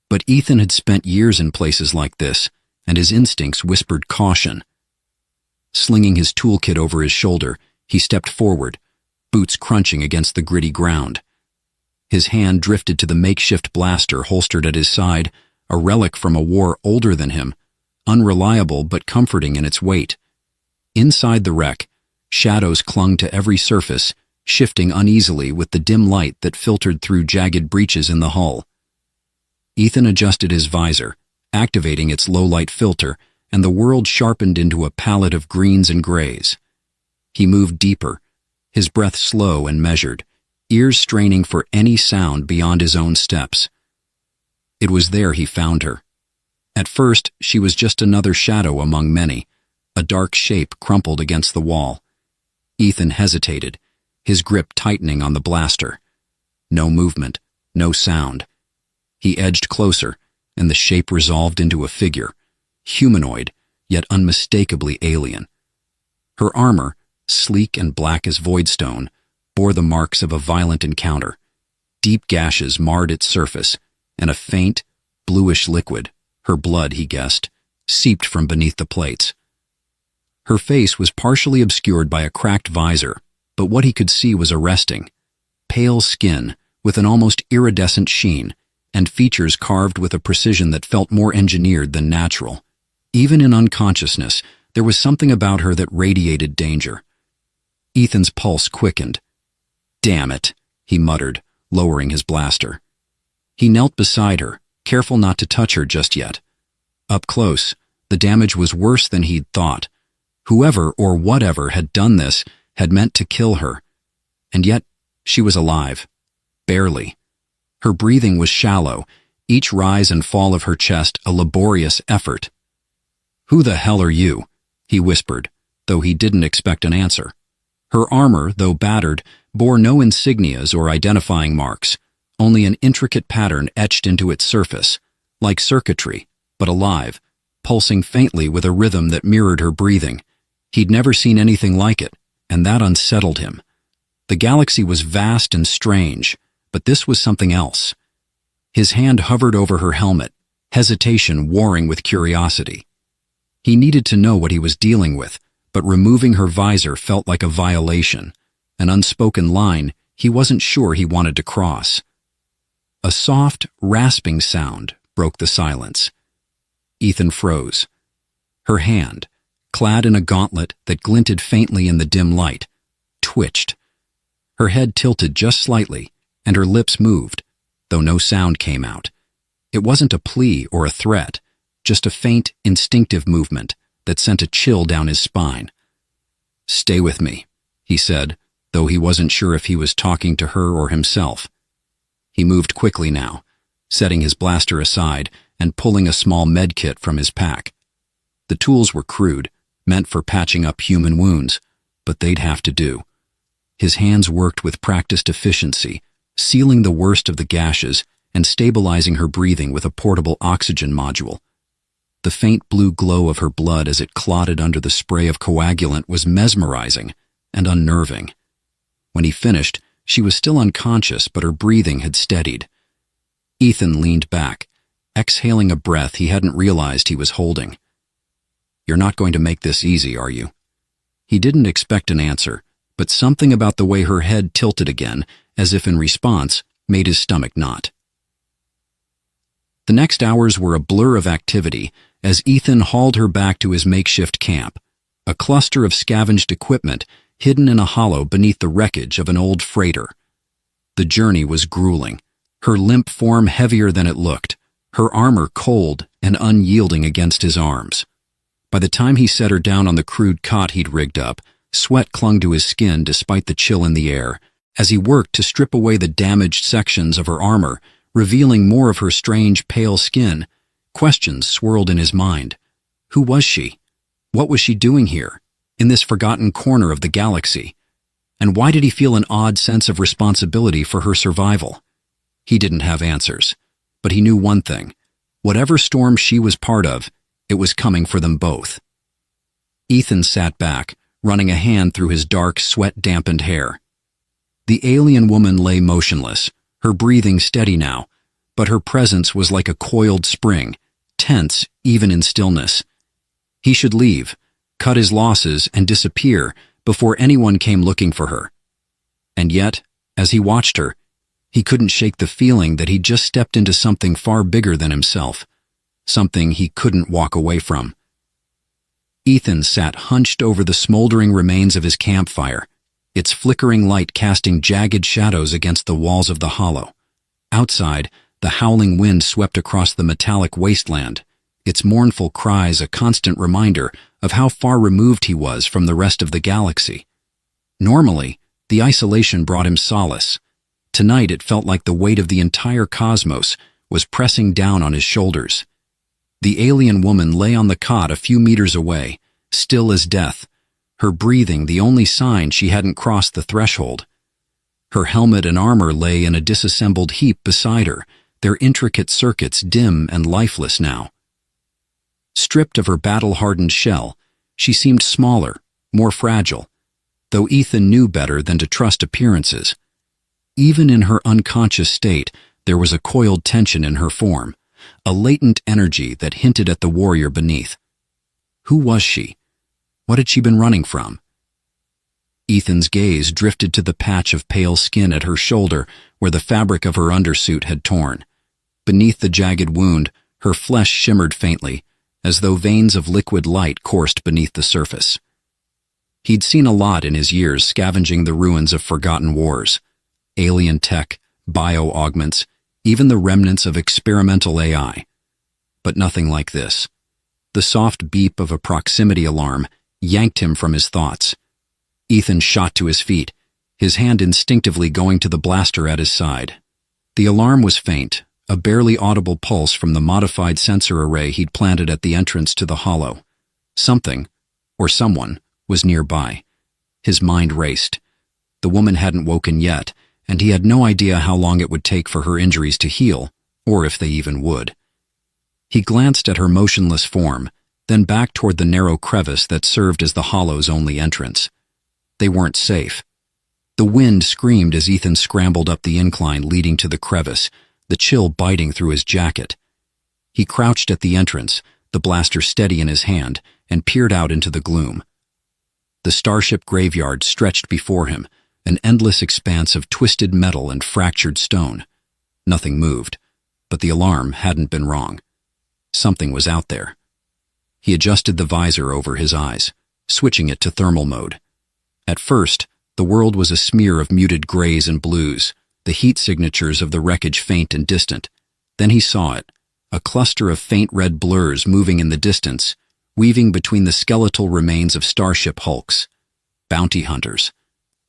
but Ethan had spent years in places like this, and his instincts whispered caution. Slinging his toolkit over his shoulder, he stepped forward, boots crunching against the gritty ground. His hand drifted to the makeshift blaster holstered at his side, a relic from a war older than him, unreliable but comforting in its weight. Inside the wreck, shadows clung to every surface, shifting uneasily with the dim light that filtered through jagged breaches in the hull. Ethan adjusted his visor, activating its low-light filter, and the world sharpened into a palette of greens and grays. He moved deeper, his breath slow and measured, ears straining for any sound beyond his own steps. It was there he found her. At first, she was just another shadow among many, a dark shape crumpled against the wall. Ethan hesitated, his grip tightening on the blaster. No movement, no sound. He edged closer, and the shape resolved into a figure, humanoid, yet unmistakably alien. Her armor, sleek and black as voidstone, bore the marks of a violent encounter. Deep gashes marred its surface, and a faint, bluish liquid, her blood, he guessed, seeped from beneath the plates. Her face was partially obscured by a cracked visor, but what he could see was arresting. Pale skin, with an almost iridescent sheen, and features carved with a precision that felt more engineered than natural. Even in unconsciousness, there was something about her that radiated danger. Ethan's pulse quickened. "Damn it," he muttered, lowering his blaster. He knelt beside her, careful not to touch her just yet. Up close, the damage was worse than he'd thought. Whoever or whatever had done this had meant to kill her. And yet, she was alive. Barely. Her breathing was shallow, each rise and fall of her chest a laborious effort. "Who the hell are you?" he whispered, though he didn't expect an answer. Her armor, though battered, bore no insignias or identifying marks, only an intricate pattern etched into its surface, like circuitry, but alive, pulsing faintly with a rhythm that mirrored her breathing. He'd never seen anything like it, and that unsettled him. The galaxy was vast and strange, but this was something else. His hand hovered over her helmet, hesitation warring with curiosity. He needed to know what he was dealing with, but removing her visor felt like a violation, an unspoken line he wasn't sure he wanted to cross. A soft, rasping sound broke the silence. Ethan froze. Her hand, clad in a gauntlet that glinted faintly in the dim light, twitched. Her head tilted just slightly, and her lips moved, though no sound came out. It wasn't a plea or a threat, just a faint, instinctive movement that sent a chill down his spine. "Stay with me," he said, though he wasn't sure if he was talking to her or himself. He moved quickly now, setting his blaster aside and pulling a small med kit from his pack. The tools were crude, meant for patching up human wounds, but they'd have to do. His hands worked with practiced efficiency, sealing the worst of the gashes and stabilizing her breathing with a portable oxygen module. The faint blue glow of her blood as it clotted under the spray of coagulant was mesmerizing and unnerving. When he finished, she was still unconscious, but her breathing had steadied. Ethan leaned back, exhaling a breath he hadn't realized he was holding. "You're not going to make this easy, are you?" He didn't expect an answer, but something about the way her head tilted again, as if in response, made his stomach knot. The next hours were a blur of activity as Ethan hauled her back to his makeshift camp, a cluster of scavenged equipment hidden in a hollow beneath the wreckage of an old freighter. The journey was grueling, her limp form heavier than it looked, her armor cold and unyielding against his arms. By the time he set her down on the crude cot he'd rigged up, sweat clung to his skin despite the chill in the air. As he worked to strip away the damaged sections of her armor, revealing more of her strange, pale skin, questions swirled in his mind. Who was she? What was she doing here, in this forgotten corner of the galaxy? And why did he feel an odd sense of responsibility for her survival? He didn't have answers, but he knew one thing. Whatever storm she was part of, It was coming for them both. Ethan sat back, running a hand through his dark, sweat-dampened hair. The alien woman lay motionless, her breathing steady now, but her presence was like a coiled spring, tense even in stillness. He should leave, cut his losses, and disappear before anyone came looking for her. And yet, as he watched her, he couldn't shake the feeling that he'd just stepped into something far bigger than himself, something he couldn't walk away from. Ethan sat hunched over the smoldering remains of his campfire, its flickering light casting jagged shadows against the walls of the hollow. Outside, the howling wind swept across the metallic wasteland, its mournful cries a constant reminder of how far removed he was from the rest of the galaxy. Normally, the isolation brought him solace. Tonight it felt like the weight of the entire cosmos was pressing down on his shoulders. The alien woman lay on the cot a few meters away, still as death, her breathing the only sign she hadn't crossed the threshold. Her helmet and armor lay in a disassembled heap beside her, their intricate circuits dim and lifeless now. Stripped of her battle-hardened shell, she seemed smaller, more fragile, though Ethan knew better than to trust appearances. Even in her unconscious state, there was a coiled tension in her form, a latent energy that hinted at the warrior beneath. Who was she? What had she been running from? Ethan's gaze drifted to the patch of pale skin at her shoulder where the fabric of her undersuit had torn. Beneath the jagged wound, her flesh shimmered faintly, as though veins of liquid light coursed beneath the surface. He'd seen a lot in his years scavenging the ruins of forgotten wars. Alien tech, bio-augments, even the remnants of experimental AI. But nothing like this. The soft beep of a proximity alarm yanked him from his thoughts. Ethan shot to his feet, his hand instinctively going to the blaster at his side. The alarm was faint, a barely audible pulse from the modified sensor array he'd planted at the entrance to the hollow. Something, or someone, was nearby. His mind raced. The woman hadn't woken yet, and he had no idea how long it would take for her injuries to heal, or if they even would. He glanced at her motionless form, then back toward the narrow crevice that served as the hollow's only entrance. They weren't safe. The wind screamed as Ethan scrambled up the incline leading to the crevice, the chill biting through his jacket. He crouched at the entrance, the blaster steady in his hand, and peered out into the gloom. The starship graveyard stretched before him, an endless expanse of twisted metal and fractured stone. Nothing moved, but the alarm hadn't been wrong. Something was out there. He adjusted the visor over his eyes, switching it to thermal mode. At first, the world was a smear of muted grays and blues, the heat signatures of the wreckage faint and distant. Then he saw it, a cluster of faint red blurs moving in the distance, weaving between the skeletal remains of starship hulks. Bounty hunters.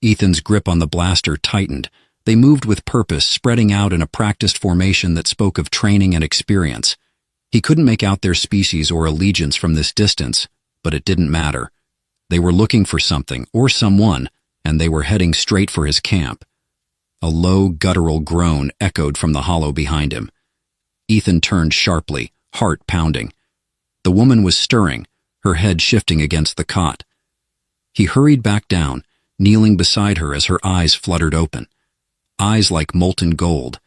Ethan's grip on the blaster tightened. They moved with purpose, spreading out in a practiced formation that spoke of training and experience. He couldn't make out their species or allegiance from this distance, but it didn't matter. They were looking for something, or someone, and they were heading straight for his camp. A low, guttural groan echoed from the hollow behind him. Ethan turned sharply, heart pounding. The woman was stirring, her head shifting against the cot. He hurried back down, kneeling beside her as her eyes fluttered open. Eyes like molten gold,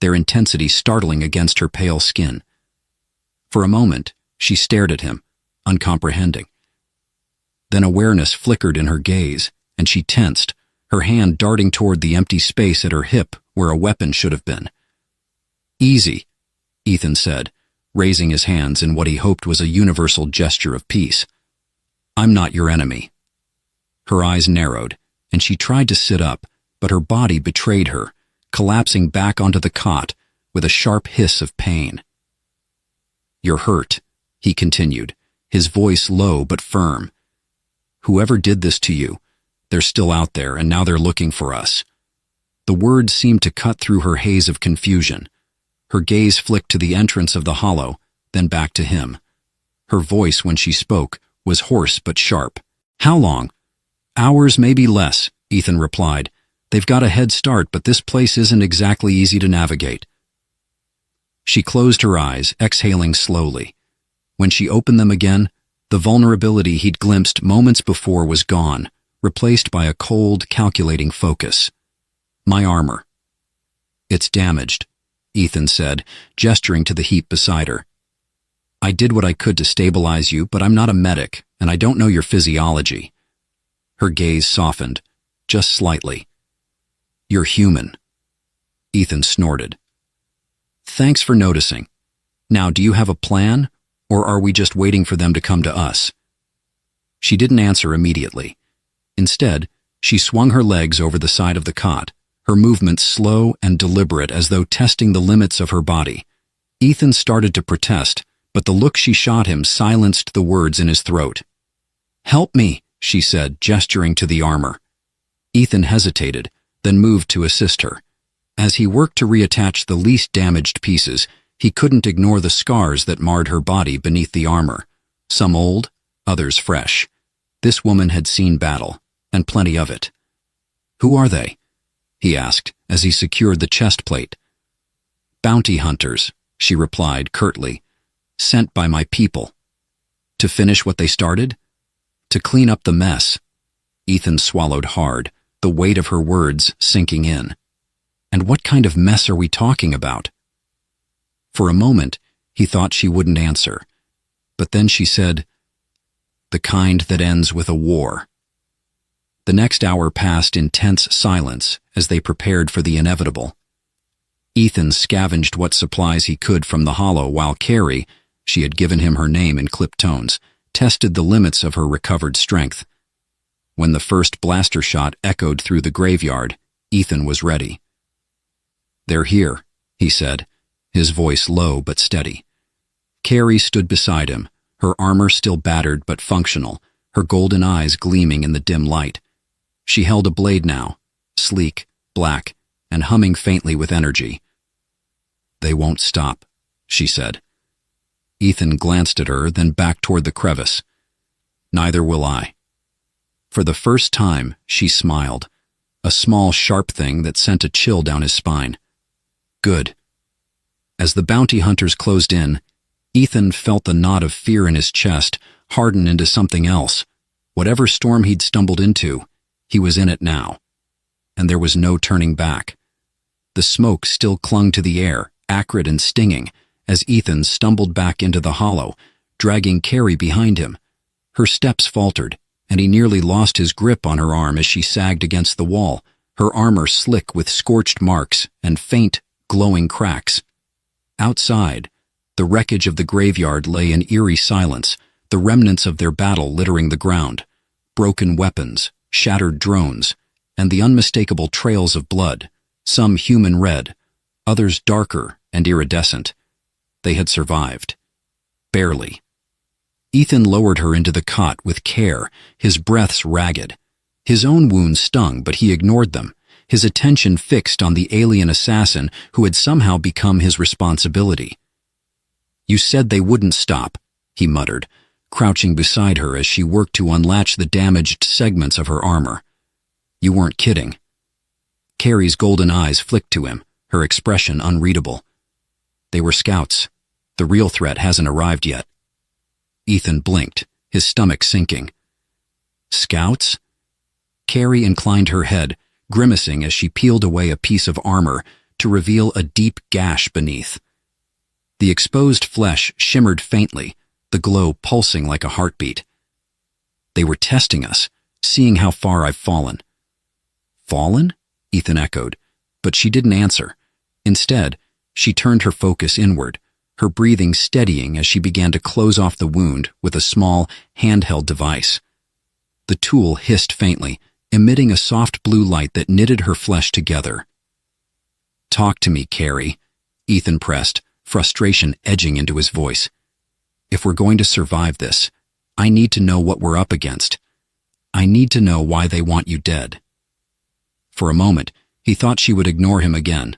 their intensity startling against her pale skin. For a moment, she stared at him, uncomprehending. Then awareness flickered in her gaze, and she tensed, her hand darting toward the empty space at her hip where a weapon should have been. "Easy," Ethan said, raising his hands in what he hoped was a universal gesture of peace. "I'm not your enemy." Her eyes narrowed, and she tried to sit up, but her body betrayed her, collapsing back onto the cot with a sharp hiss of pain. "You're hurt," he continued, his voice low but firm. "Whoever did this to you, they're still out there, and now they're looking for us." The words seemed to cut through her haze of confusion. Her gaze flicked to the entrance of the hollow, then back to him. Her voice, when she spoke, was hoarse but sharp. "How long?" "Hours, maybe less," Ethan replied. "They've got a head start, but this place isn't exactly easy to navigate." She closed her eyes, exhaling slowly. When she opened them again, the vulnerability he'd glimpsed moments before was gone, replaced by a cold, calculating focus. My armor. It's damaged, Ethan said, gesturing to the heap beside her. I did what I could to stabilize you, but I'm not a medic, and I don't know your physiology. Her gaze softened, just slightly. You're human. Ethan snorted. Thanks for noticing. Now, do you have a plan, or are we just waiting for them to come to us? She didn't answer immediately. Instead, she swung her legs over the side of the cot, her movements slow and deliberate as though testing the limits of her body. Ethan started to protest, but the look she shot him silenced the words in his throat. Help me, she said, gesturing to the armor. Ethan hesitated, then moved to assist her. As he worked to reattach the least damaged pieces, he couldn't ignore the scars that marred her body beneath the armor, some old, others fresh. This woman had seen battle, and plenty of it. Who are they? He asked, as he secured the chest plate. Bounty hunters, she replied curtly, sent by my people. To finish what they started? To clean up the mess. Ethan swallowed hard, the weight of her words sinking in. And what kind of mess are we talking about? For a moment, he thought she wouldn't answer, but then she said, the kind that ends with a war. The next hour passed in tense silence as they prepared for the inevitable. Ethan scavenged what supplies he could from the hollow while Carrie, she had given him her name in clipped tones, tested the limits of her recovered strength. When the first blaster shot echoed through the graveyard, Ethan was ready. They're here, he said, his voice low but steady. Carrie stood beside him, her armor still battered but functional, her golden eyes gleaming in the dim light. She held a blade now, sleek, black, and humming faintly with energy. They won't stop, she said. Ethan glanced at her, then back toward the crevice. Neither will I. For the first time, she smiled, a small, sharp thing that sent a chill down his spine. Good. As the bounty hunters closed in, Ethan felt the knot of fear in his chest harden into something else. Whatever storm he'd stumbled into, he was in it now. And there was no turning back. The smoke still clung to the air, acrid and stinging, as Ethan stumbled back into the hollow, dragging Carrie behind him. Her steps faltered, and he nearly lost his grip on her arm as she sagged against the wall, her armor slick with scorched marks and faint, glowing cracks. Outside, the wreckage of the graveyard lay in eerie silence, the remnants of their battle littering the ground, broken weapons, shattered drones, and the unmistakable trails of blood, some human red, others darker and iridescent. They had survived. Barely. Ethan lowered her into the cot with care, his breaths ragged. His own wounds stung, but he ignored them, his attention fixed on the alien assassin who had somehow become his responsibility. You said they wouldn't stop, he muttered, crouching beside her as she worked to unlatch the damaged segments of her armor. You weren't kidding. Carrie's golden eyes flicked to him, her expression unreadable. They were scouts. The real threat hasn't arrived yet. Ethan blinked, his stomach sinking. Scouts? Carrie inclined her head, grimacing as she peeled away a piece of armor to reveal a deep gash beneath. The exposed flesh shimmered faintly, the glow pulsing like a heartbeat. They were testing us, seeing how far I've fallen. Fallen? Ethan echoed, but she didn't answer. Instead, she turned her focus inward, her breathing steadying as she began to close off the wound with a small, handheld device. The tool hissed faintly, emitting a soft blue light that knitted her flesh together. Talk to me, Carrie, Ethan pressed, frustration edging into his voice. If we're going to survive this, I need to know what we're up against. I need to know why they want you dead. For a moment, he thought she would ignore him again,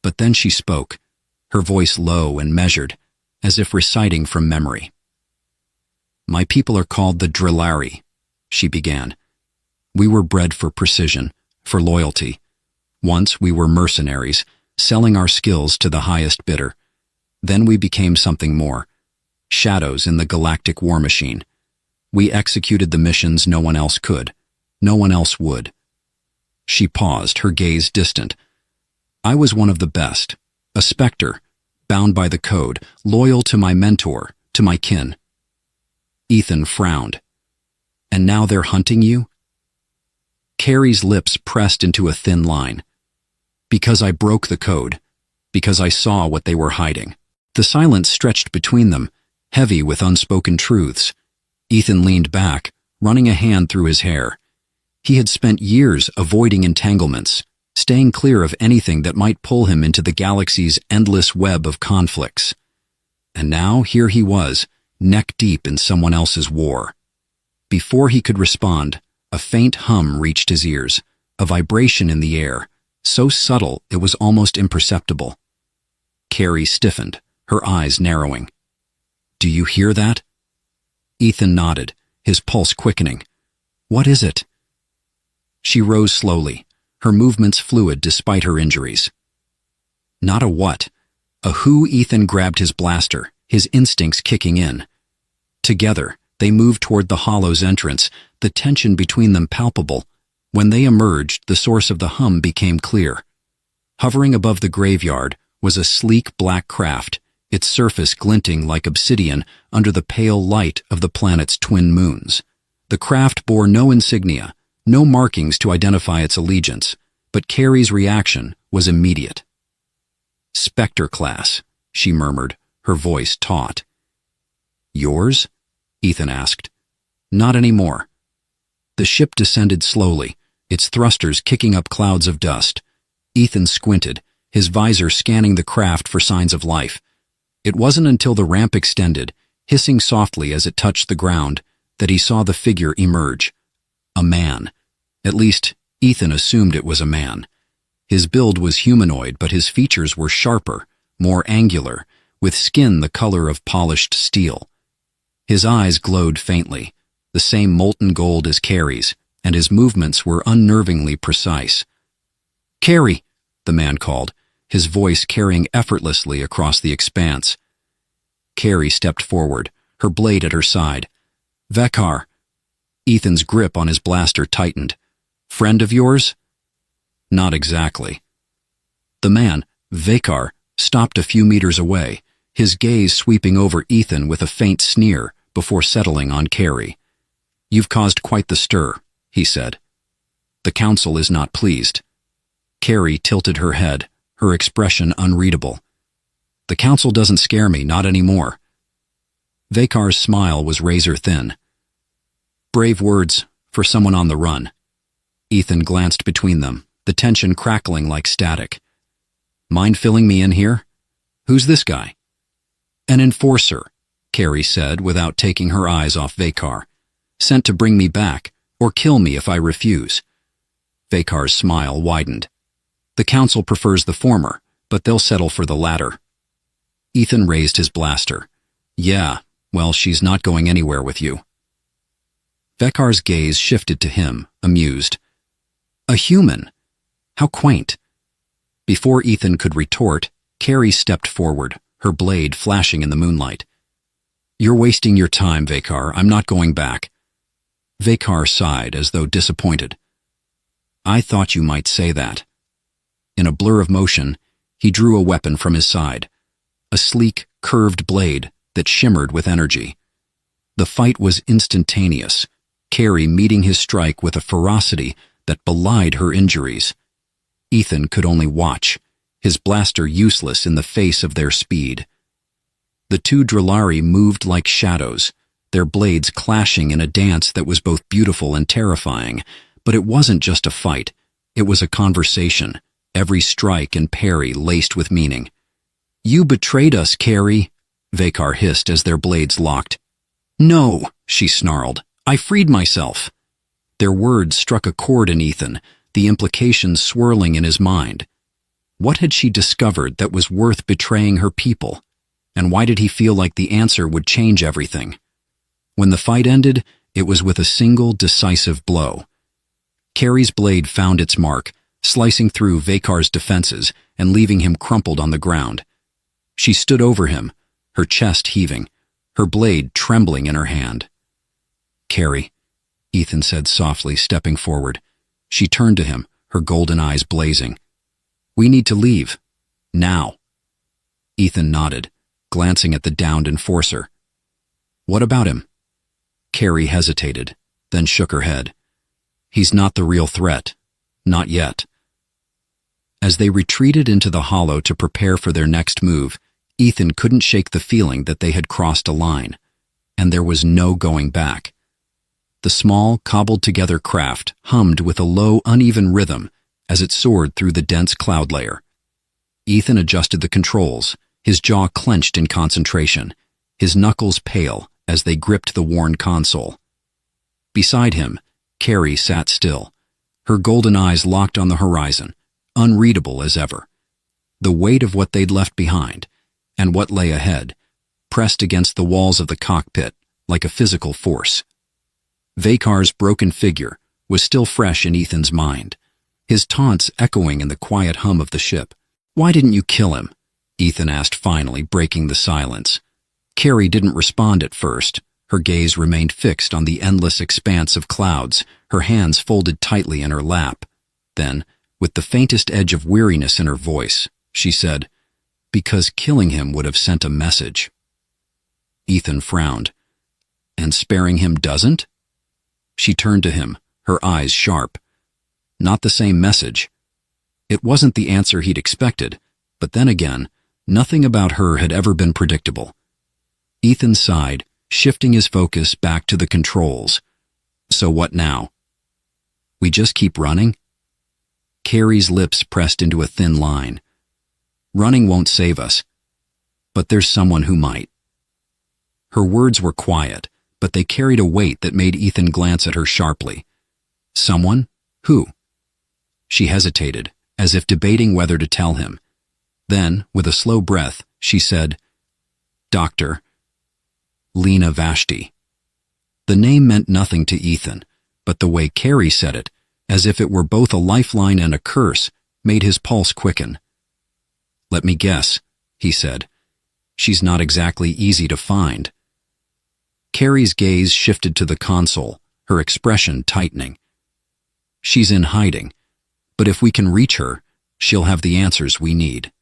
but then she spoke, her voice low and measured, as if reciting from memory. My people are called the Drillari, she began. We were bred for precision, for loyalty. Once we were mercenaries, selling our skills to the highest bidder. Then we became something more, shadows in the galactic war machine. We executed the missions no one else could. No one else would. She paused, her gaze distant. I was one of the best, a specter, bound by the code, loyal to my mentor, to my kin. Ethan frowned. And now they're hunting you? Carrie's lips pressed into a thin line. Because I broke the code. Because I saw what they were hiding. The silence stretched between them, heavy with unspoken truths. Ethan leaned back, running a hand through his hair. He had spent years avoiding entanglements, staying clear of anything that might pull him into the galaxy's endless web of conflicts. And now here he was, neck deep in someone else's war. Before he could respond, a faint hum reached his ears, a vibration in the air, so subtle it was almost imperceptible. Carrie stiffened, her eyes narrowing. Do you hear that? Ethan nodded, his pulse quickening. What is it? She rose slowly, her movements fluid despite her injuries. Not a what, a who. Ethan grabbed his blaster, his instincts kicking in. Together, they moved toward the hollow's entrance, the tension between them palpable. When they emerged, the source of the hum became clear. Hovering above the graveyard was a sleek black craft, its surface glinting like obsidian under the pale light of the planet's twin moons. The craft bore no insignia, no markings to identify its allegiance, but Carrie's reaction was immediate. Spectre class, she murmured, her voice taut. Yours? Ethan asked. Not anymore. The ship descended slowly, its thrusters kicking up clouds of dust. Ethan squinted, his visor scanning the craft for signs of life. It wasn't until the ramp extended, hissing softly as it touched the ground, that he saw the figure emerge. A man. At least, Ethan assumed it was a man. His build was humanoid, but his features were sharper, more angular, with skin the color of polished steel. His eyes glowed faintly, the same molten gold as Carrie's, and his movements were unnervingly precise. Carrie, the man called, his voice carrying effortlessly across the expanse. Carrie stepped forward, her blade at her side. Vekar. Ethan's grip on his blaster tightened. Friend of yours? Not exactly. The man, Vekar, stopped a few meters away, his gaze sweeping over Ethan with a faint sneer before settling on Carrie. You've caused quite the stir, he said. The council is not pleased. Carrie tilted her head, her expression unreadable. The council doesn't scare me, not anymore. Vekar's smile was razor-thin. Brave words for someone on the run. Ethan glanced between them, the tension crackling like static. Mind filling me in here? Who's this guy? An enforcer, Carrie said without taking her eyes off Vekar. Sent to bring me back, or kill me if I refuse. Vekar's smile widened. The council prefers the former, but they'll settle for the latter. Ethan raised his blaster. Yeah, well, she's not going anywhere with you. Vekar's gaze shifted to him, amused. A human? How quaint. Before Ethan could retort, Carrie stepped forward, her blade flashing in the moonlight. You're wasting your time, Vekar. I'm not going back. Vekar sighed as though disappointed. I thought you might say that. In a blur of motion, he drew a weapon from his side, a sleek, curved blade that shimmered with energy. The fight was instantaneous, Carrie meeting his strike with a ferocity that belied her injuries. Ethan could only watch, his blaster useless in the face of their speed. The two Drillari moved like shadows, their blades clashing in a dance that was both beautiful and terrifying. But it wasn't just a fight, it was a conversation, every strike and parry laced with meaning. You betrayed us, Carrie, Vekar hissed as their blades locked. No, she snarled. I freed myself. Their words struck a chord in Ethan, the implications swirling in his mind. What had she discovered that was worth betraying her people? And why did he feel like the answer would change everything? When the fight ended, it was with a single decisive blow. Carrie's blade found its mark, slicing through Vekar's defenses and leaving him crumpled on the ground. She stood over him, her chest heaving, her blade trembling in her hand. "Carrie," Ethan said softly, stepping forward. She turned to him, her golden eyes blazing. "We need to leave. Now." Ethan nodded, glancing at the downed enforcer. "What about him?" Carrie hesitated, then shook her head. "He's not the real threat. Not yet." As they retreated into the hollow to prepare for their next move, Ethan couldn't shake the feeling that they had crossed a line, and there was no going back. The small, cobbled-together craft hummed with a low, uneven rhythm as it soared through the dense cloud layer. Ethan adjusted the controls, his jaw clenched in concentration, his knuckles pale as they gripped the worn console. Beside him, Carrie sat still, her golden eyes locked on the horizon, unreadable as ever. The weight of what they'd left behind, and what lay ahead, pressed against the walls of the cockpit like a physical force. Vakar's broken figure was still fresh in Ethan's mind, his taunts echoing in the quiet hum of the ship. "Why didn't you kill him?" Ethan asked, finally breaking the silence. Carrie didn't respond at first. Her gaze remained fixed on the endless expanse of clouds, her hands folded tightly in her lap. Then, with the faintest edge of weariness in her voice, she said, "Because killing him would have sent a message." Ethan frowned. "And sparing him doesn't?" She turned to him, her eyes sharp. Not the same message. It wasn't the answer he'd expected, but then again, nothing about her had ever been predictable. Ethan sighed, shifting his focus back to the controls. "So what now?" "We just keep running?" Carrie's lips pressed into a thin line. "Running won't save us, but there's someone who might." Her words were quiet, but they carried a weight that made Ethan glance at her sharply. "Someone? Who?" She hesitated, as if debating whether to tell him. Then, with a slow breath, she said, "Dr. Lena Vashti." The name meant nothing to Ethan, but the way Carrie said it, as if it were both a lifeline and a curse, made his pulse quicken. "Let me guess," he said. "She's not exactly easy to find." Carrie's gaze shifted to the console, her expression tightening. "She's in hiding, but if we can reach her, she'll have the answers we need."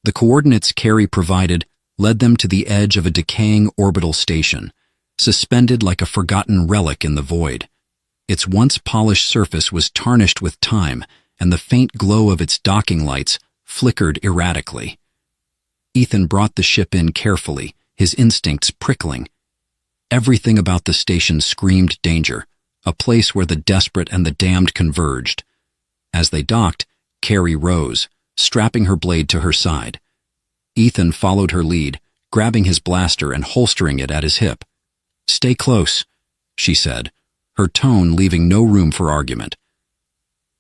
The coordinates Carrie provided led them to the edge of a decaying orbital station, suspended like a forgotten relic in the void. Its once polished surface was tarnished with time, and the faint glow of its docking lights flickered erratically. Ethan brought the ship in carefully, his instincts prickling. Everything about the station screamed danger, a place where the desperate and the damned converged. As they docked, Carrie rose, strapping her blade to her side. Ethan followed her lead, grabbing his blaster and holstering it at his hip. "Stay close," she said, her tone leaving no room for argument.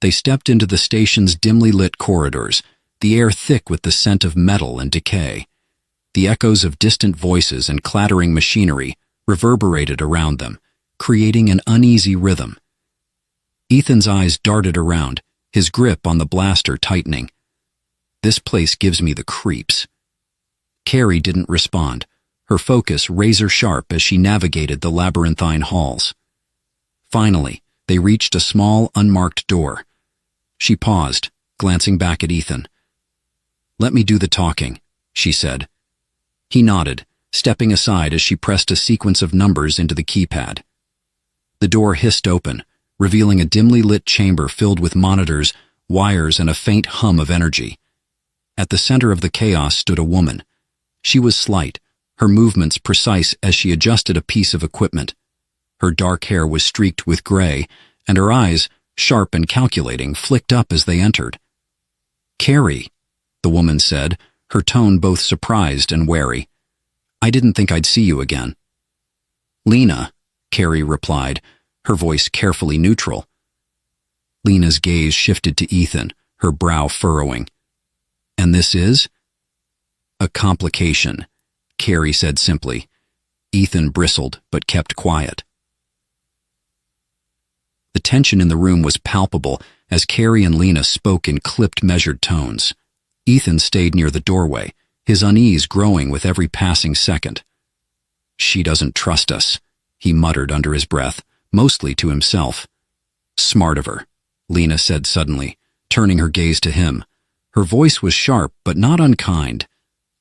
They stepped into the station's dimly lit corridors, the air thick with the scent of metal and decay. The echoes of distant voices and clattering machinery reverberated around them, creating an uneasy rhythm. Ethan's eyes darted around, his grip on the blaster tightening. "This place gives me the creeps." Carrie didn't respond, her focus razor-sharp as she navigated the labyrinthine halls. Finally, they reached a small, unmarked door. She paused, glancing back at Ethan. "Let me do the talking," she said. He nodded, stepping aside as she pressed a sequence of numbers into the keypad. The door hissed open, revealing a dimly lit chamber filled with monitors, wires, and a faint hum of energy. At the center of the chaos stood a woman. She was slight, her movements precise as she adjusted a piece of equipment. Her dark hair was streaked with gray, and her eyes, sharp and calculating, flicked up as they entered. "Carrie," the woman said, her tone both surprised and wary. "I didn't think I'd see you again." "Lena," Carrie replied, her voice carefully neutral. Lena's gaze shifted to Ethan, her brow furrowing. "And this is?" "A complication," Carrie said simply. Ethan bristled but kept quiet. The tension in the room was palpable as Carrie and Lena spoke in clipped, measured tones. Ethan stayed near the doorway, his unease growing with every passing second. "She doesn't trust us," he muttered under his breath, mostly to himself. "Smart of her," Lena said suddenly, turning her gaze to him. Her voice was sharp but not unkind.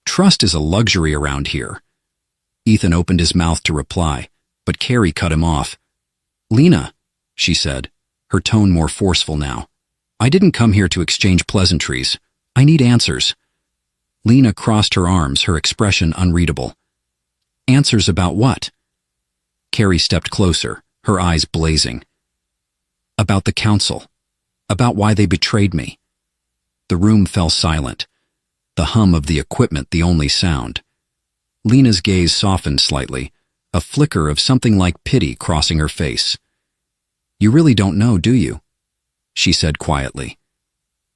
"Trust is a luxury around here." Ethan opened his mouth to reply, but Carrie cut him off. "Lena," she said, her tone more forceful now, "I didn't come here to exchange pleasantries. I need answers." Lena crossed her arms, her expression unreadable. "Answers about what?" Carrie stepped closer, her eyes blazing. "About the council. About why they betrayed me." The room fell silent, the hum of the equipment the only sound. Lena's gaze softened slightly, a flicker of something like pity crossing her face. "You really don't know, do you?" she said quietly.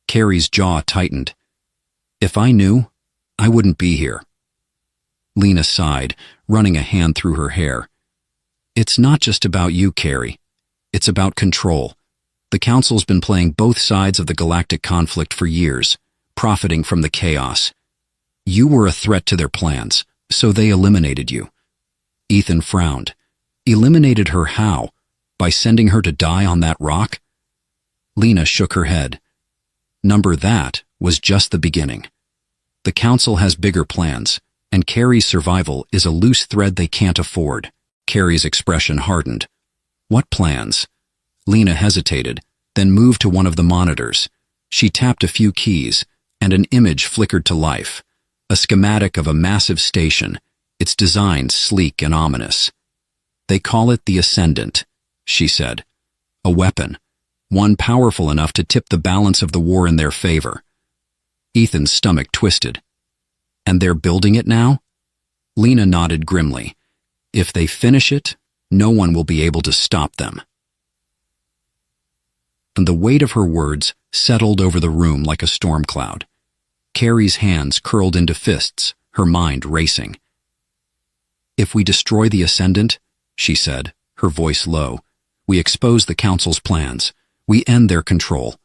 Carrie's jaw tightened. "If I knew, I wouldn't be here." Lena sighed, running a hand through her hair. "It's not just about you, Carrie. It's about control. The Council's been playing both sides of the galactic conflict for years, profiting from the chaos. You were a threat to their plans, so they eliminated you." Ethan frowned. "Eliminated her how? By sending her to die on that rock?" Lena shook her head. That was just the beginning. The Council has bigger plans, and Carrie's survival is a loose thread they can't afford. Carrie's expression hardened. "What plans?" Lena hesitated, then moved to one of the monitors. She tapped a few keys, and an image flickered to life. A schematic of a massive station, its design sleek and ominous. "They call it the Ascendant," she said. "A weapon, one powerful enough to tip the balance of the war in their favor." Ethan's stomach twisted. "And they're building it now?" Lena nodded grimly. "If they finish it, no one will be able to stop them." And the weight of her words settled over the room like a storm cloud. Carrie's hands curled into fists, her mind racing. "If we destroy the Ascendant," she said, her voice low, "we expose the Council's plans. We end their control."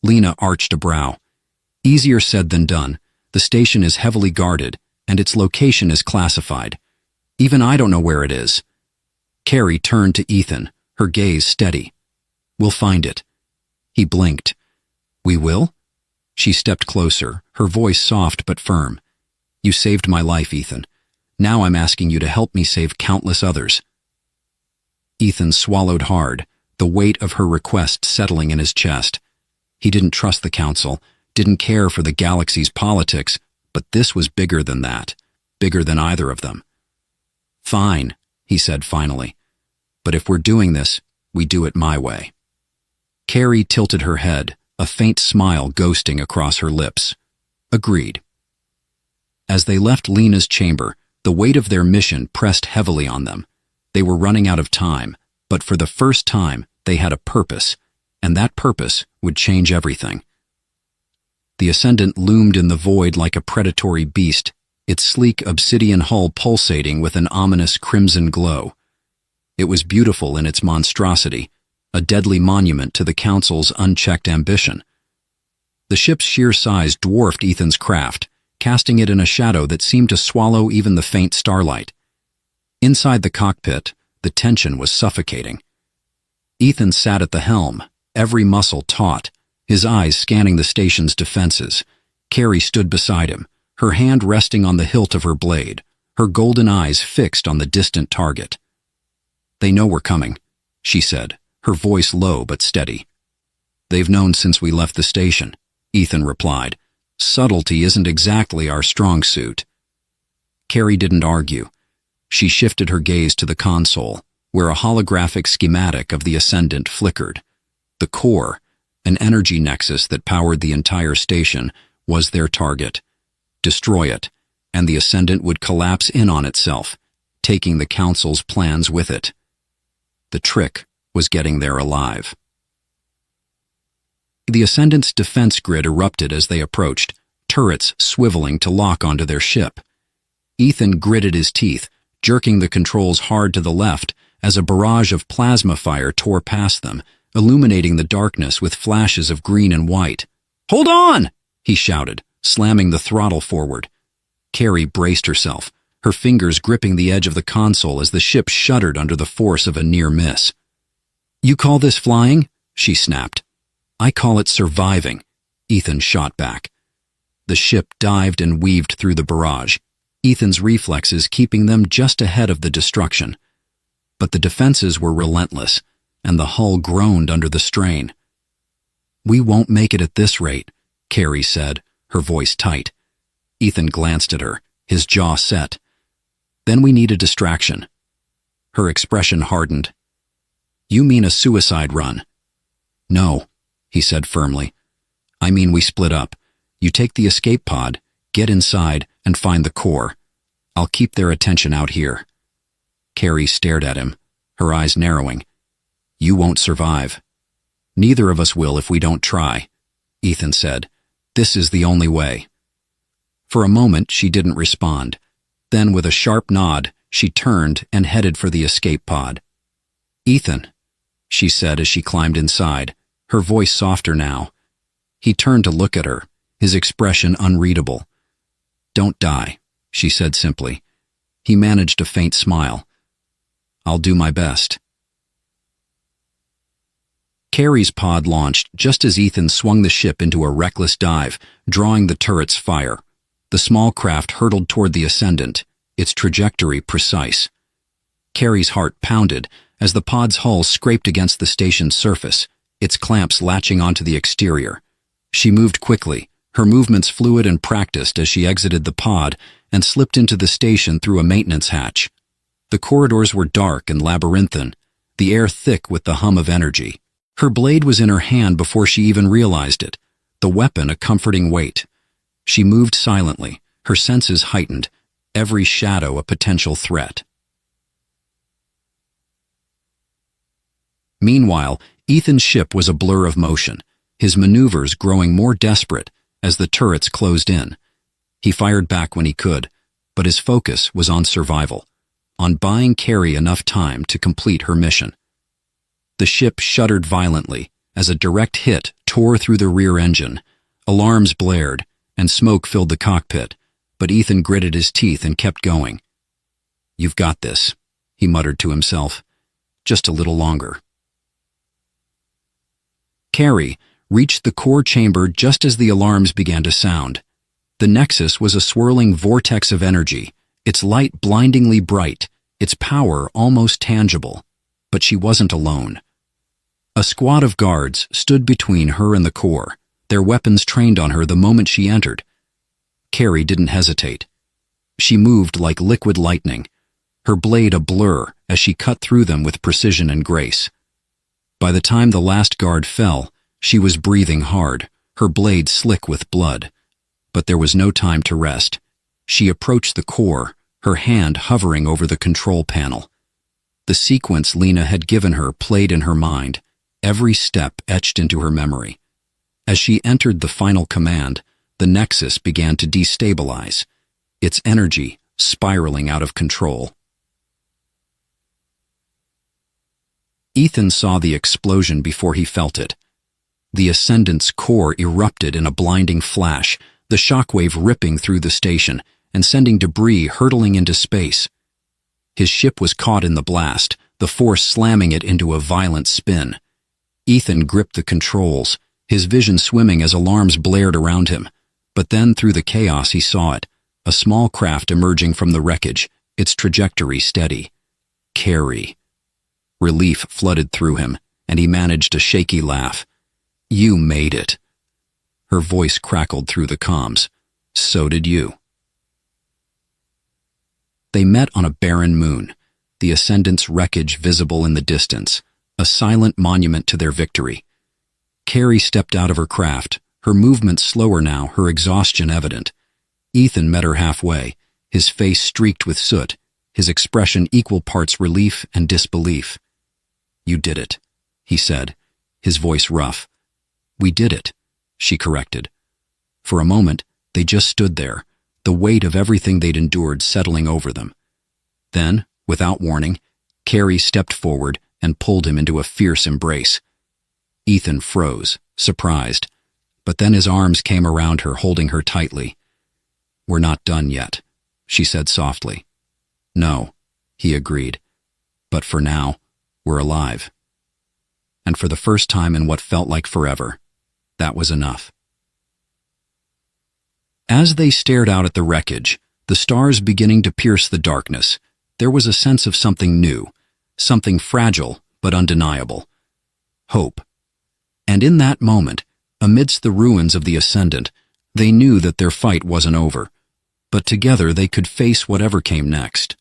Lena arched a brow. "Easier said than done. The station is heavily guarded, and its location is classified. Even I don't know where it is." Carrie turned to Ethan, her gaze steady. "We'll find it." He blinked. "We will?" She stepped closer, her voice soft but firm. "You saved my life, Ethan. Now I'm asking you to help me save countless others." Ethan swallowed hard, the weight of her request settling in his chest. He didn't trust the Council, didn't care for the galaxy's politics, but this was bigger than that, bigger than either of them. "Fine," he said finally. "But if we're doing this, we do it my way." Carrie tilted her head, a faint smile ghosting across her lips. "Agreed." As they left Lena's chamber, the weight of their mission pressed heavily on them. They were running out of time, but for the first time they had a purpose, and that purpose would change everything. The Ascendant loomed in the void like a predatory beast, its sleek obsidian hull pulsating with an ominous crimson glow. It was beautiful in its monstrosity, a deadly monument to the Council's unchecked ambition. The ship's sheer size dwarfed Ethan's craft, casting it in a shadow that seemed to swallow even the faint starlight. Inside the cockpit, the tension was suffocating. Ethan sat at the helm, every muscle taut, his eyes scanning the station's defenses. Carrie stood beside him, her hand resting on the hilt of her blade, her golden eyes fixed on the distant target. "They know we're coming," she said, her voice low but steady. "They've known since we left the station," Ethan replied. "Subtlety isn't exactly our strong suit." Carrie didn't argue. She shifted her gaze to the console, where a holographic schematic of the Ascendant flickered. The core, an energy nexus that powered the entire station, was their target. Destroy it, and the Ascendant would collapse in on itself, taking the Council's plans with it. The trick was getting there alive. The Ascendant's defense grid erupted as they approached, turrets swiveling to lock onto their ship. Ethan gritted his teeth, jerking the controls hard to the left as a barrage of plasma fire tore past them, illuminating the darkness with flashes of green and white. "Hold on!" he shouted, slamming the throttle forward. Carrie braced herself, her fingers gripping the edge of the console as the ship shuddered under the force of a near miss. "You call this flying?" she snapped. "I call it surviving," Ethan shot back. The ship dived and weaved through the barrage, Ethan's reflexes keeping them just ahead of the destruction. But the defenses were relentless, and the hull groaned under the strain. "We won't make it at this rate," Carrie said, her voice tight. Ethan glanced at her, his jaw set. "Then we need a distraction." Her expression hardened. "You mean a suicide run?" "No," he said firmly. "I mean we split up. You take the escape pod, get inside, and find the core. I'll keep their attention out here." Carrie stared at him, her eyes narrowing. "You won't survive." "Neither of us will if we don't try," Ethan said. "This is the only way." For a moment she didn't respond. Then with a sharp nod, she turned and headed for the escape pod. "Ethan," she said as she climbed inside, her voice softer now. He turned to look at her, his expression unreadable. "Don't die," she said simply. He managed a faint smile. "I'll do my best." Carrie's pod launched just as Ethan swung the ship into a reckless dive, drawing the turret's fire. The small craft hurtled toward the Ascendant, its trajectory precise. Carrie's heart pounded as the pod's hull scraped against the station's surface, its clamps latching onto the exterior. She moved quickly, her movements fluid and practiced as she exited the pod and slipped into the station through a maintenance hatch. The corridors were dark and labyrinthine, the air thick with the hum of energy. Her blade was in her hand before she even realized it, the weapon a comforting weight. She moved silently, her senses heightened, every shadow a potential threat. Meanwhile, Ethan's ship was a blur of motion, his maneuvers growing more desperate as the turrets closed in. He fired back when he could, but his focus was on survival, on buying Carrie enough time to complete her mission. The ship shuddered violently as a direct hit tore through the rear engine. Alarms blared, and smoke filled the cockpit, but Ethan gritted his teeth and kept going. "You've got this," he muttered to himself. "Just a little longer." Carrie reached the core chamber just as the alarms began to sound. The Nexus was a swirling vortex of energy, its light blindingly bright, its power almost tangible. But she wasn't alone. A squad of guards stood between her and the core, their weapons trained on her the moment she entered. Carrie didn't hesitate. She moved like liquid lightning, her blade a blur as she cut through them with precision and grace. By the time the last guard fell, she was breathing hard, her blade slick with blood. But there was no time to rest. She approached the core, her hand hovering over the control panel. The sequence Lena had given her played in her mind, every step etched into her memory. As she entered the final command, the Nexus began to destabilize, its energy spiraling out of control. Ethan saw the explosion before he felt it. The Ascendant's core erupted in a blinding flash, the shockwave ripping through the station and sending debris hurtling into space. His ship was caught in the blast, the force slamming it into a violent spin. Ethan gripped the controls, his vision swimming as alarms blared around him. But then through the chaos he saw it, a small craft emerging from the wreckage, its trajectory steady. Carrie. Relief flooded through him, and he managed a shaky laugh. "You made it." Her voice crackled through the comms. "So did you." They met on a barren moon, the Ascendant's wreckage visible in the distance, a silent monument to their victory. Carrie stepped out of her craft, her movements slower now, her exhaustion evident. Ethan met her halfway, his face streaked with soot, his expression equal parts relief and disbelief. "You did it," he said, his voice rough. "We did it," she corrected. For a moment, they just stood there, the weight of everything they'd endured settling over them. Then, without warning, Carrie stepped forward and pulled him into a fierce embrace. Ethan froze, surprised, but then his arms came around her, holding her tightly. "We're not done yet," she said softly. No, he agreed. But for now, we're alive. And for the first time in what felt like forever, that was enough. As they stared out at the wreckage, the stars beginning to pierce the darkness, there was a sense of something new, something fragile but undeniable. Hope. And in that moment, amidst the ruins of the Ascendant, they knew that their fight wasn't over, but together they could face whatever came next.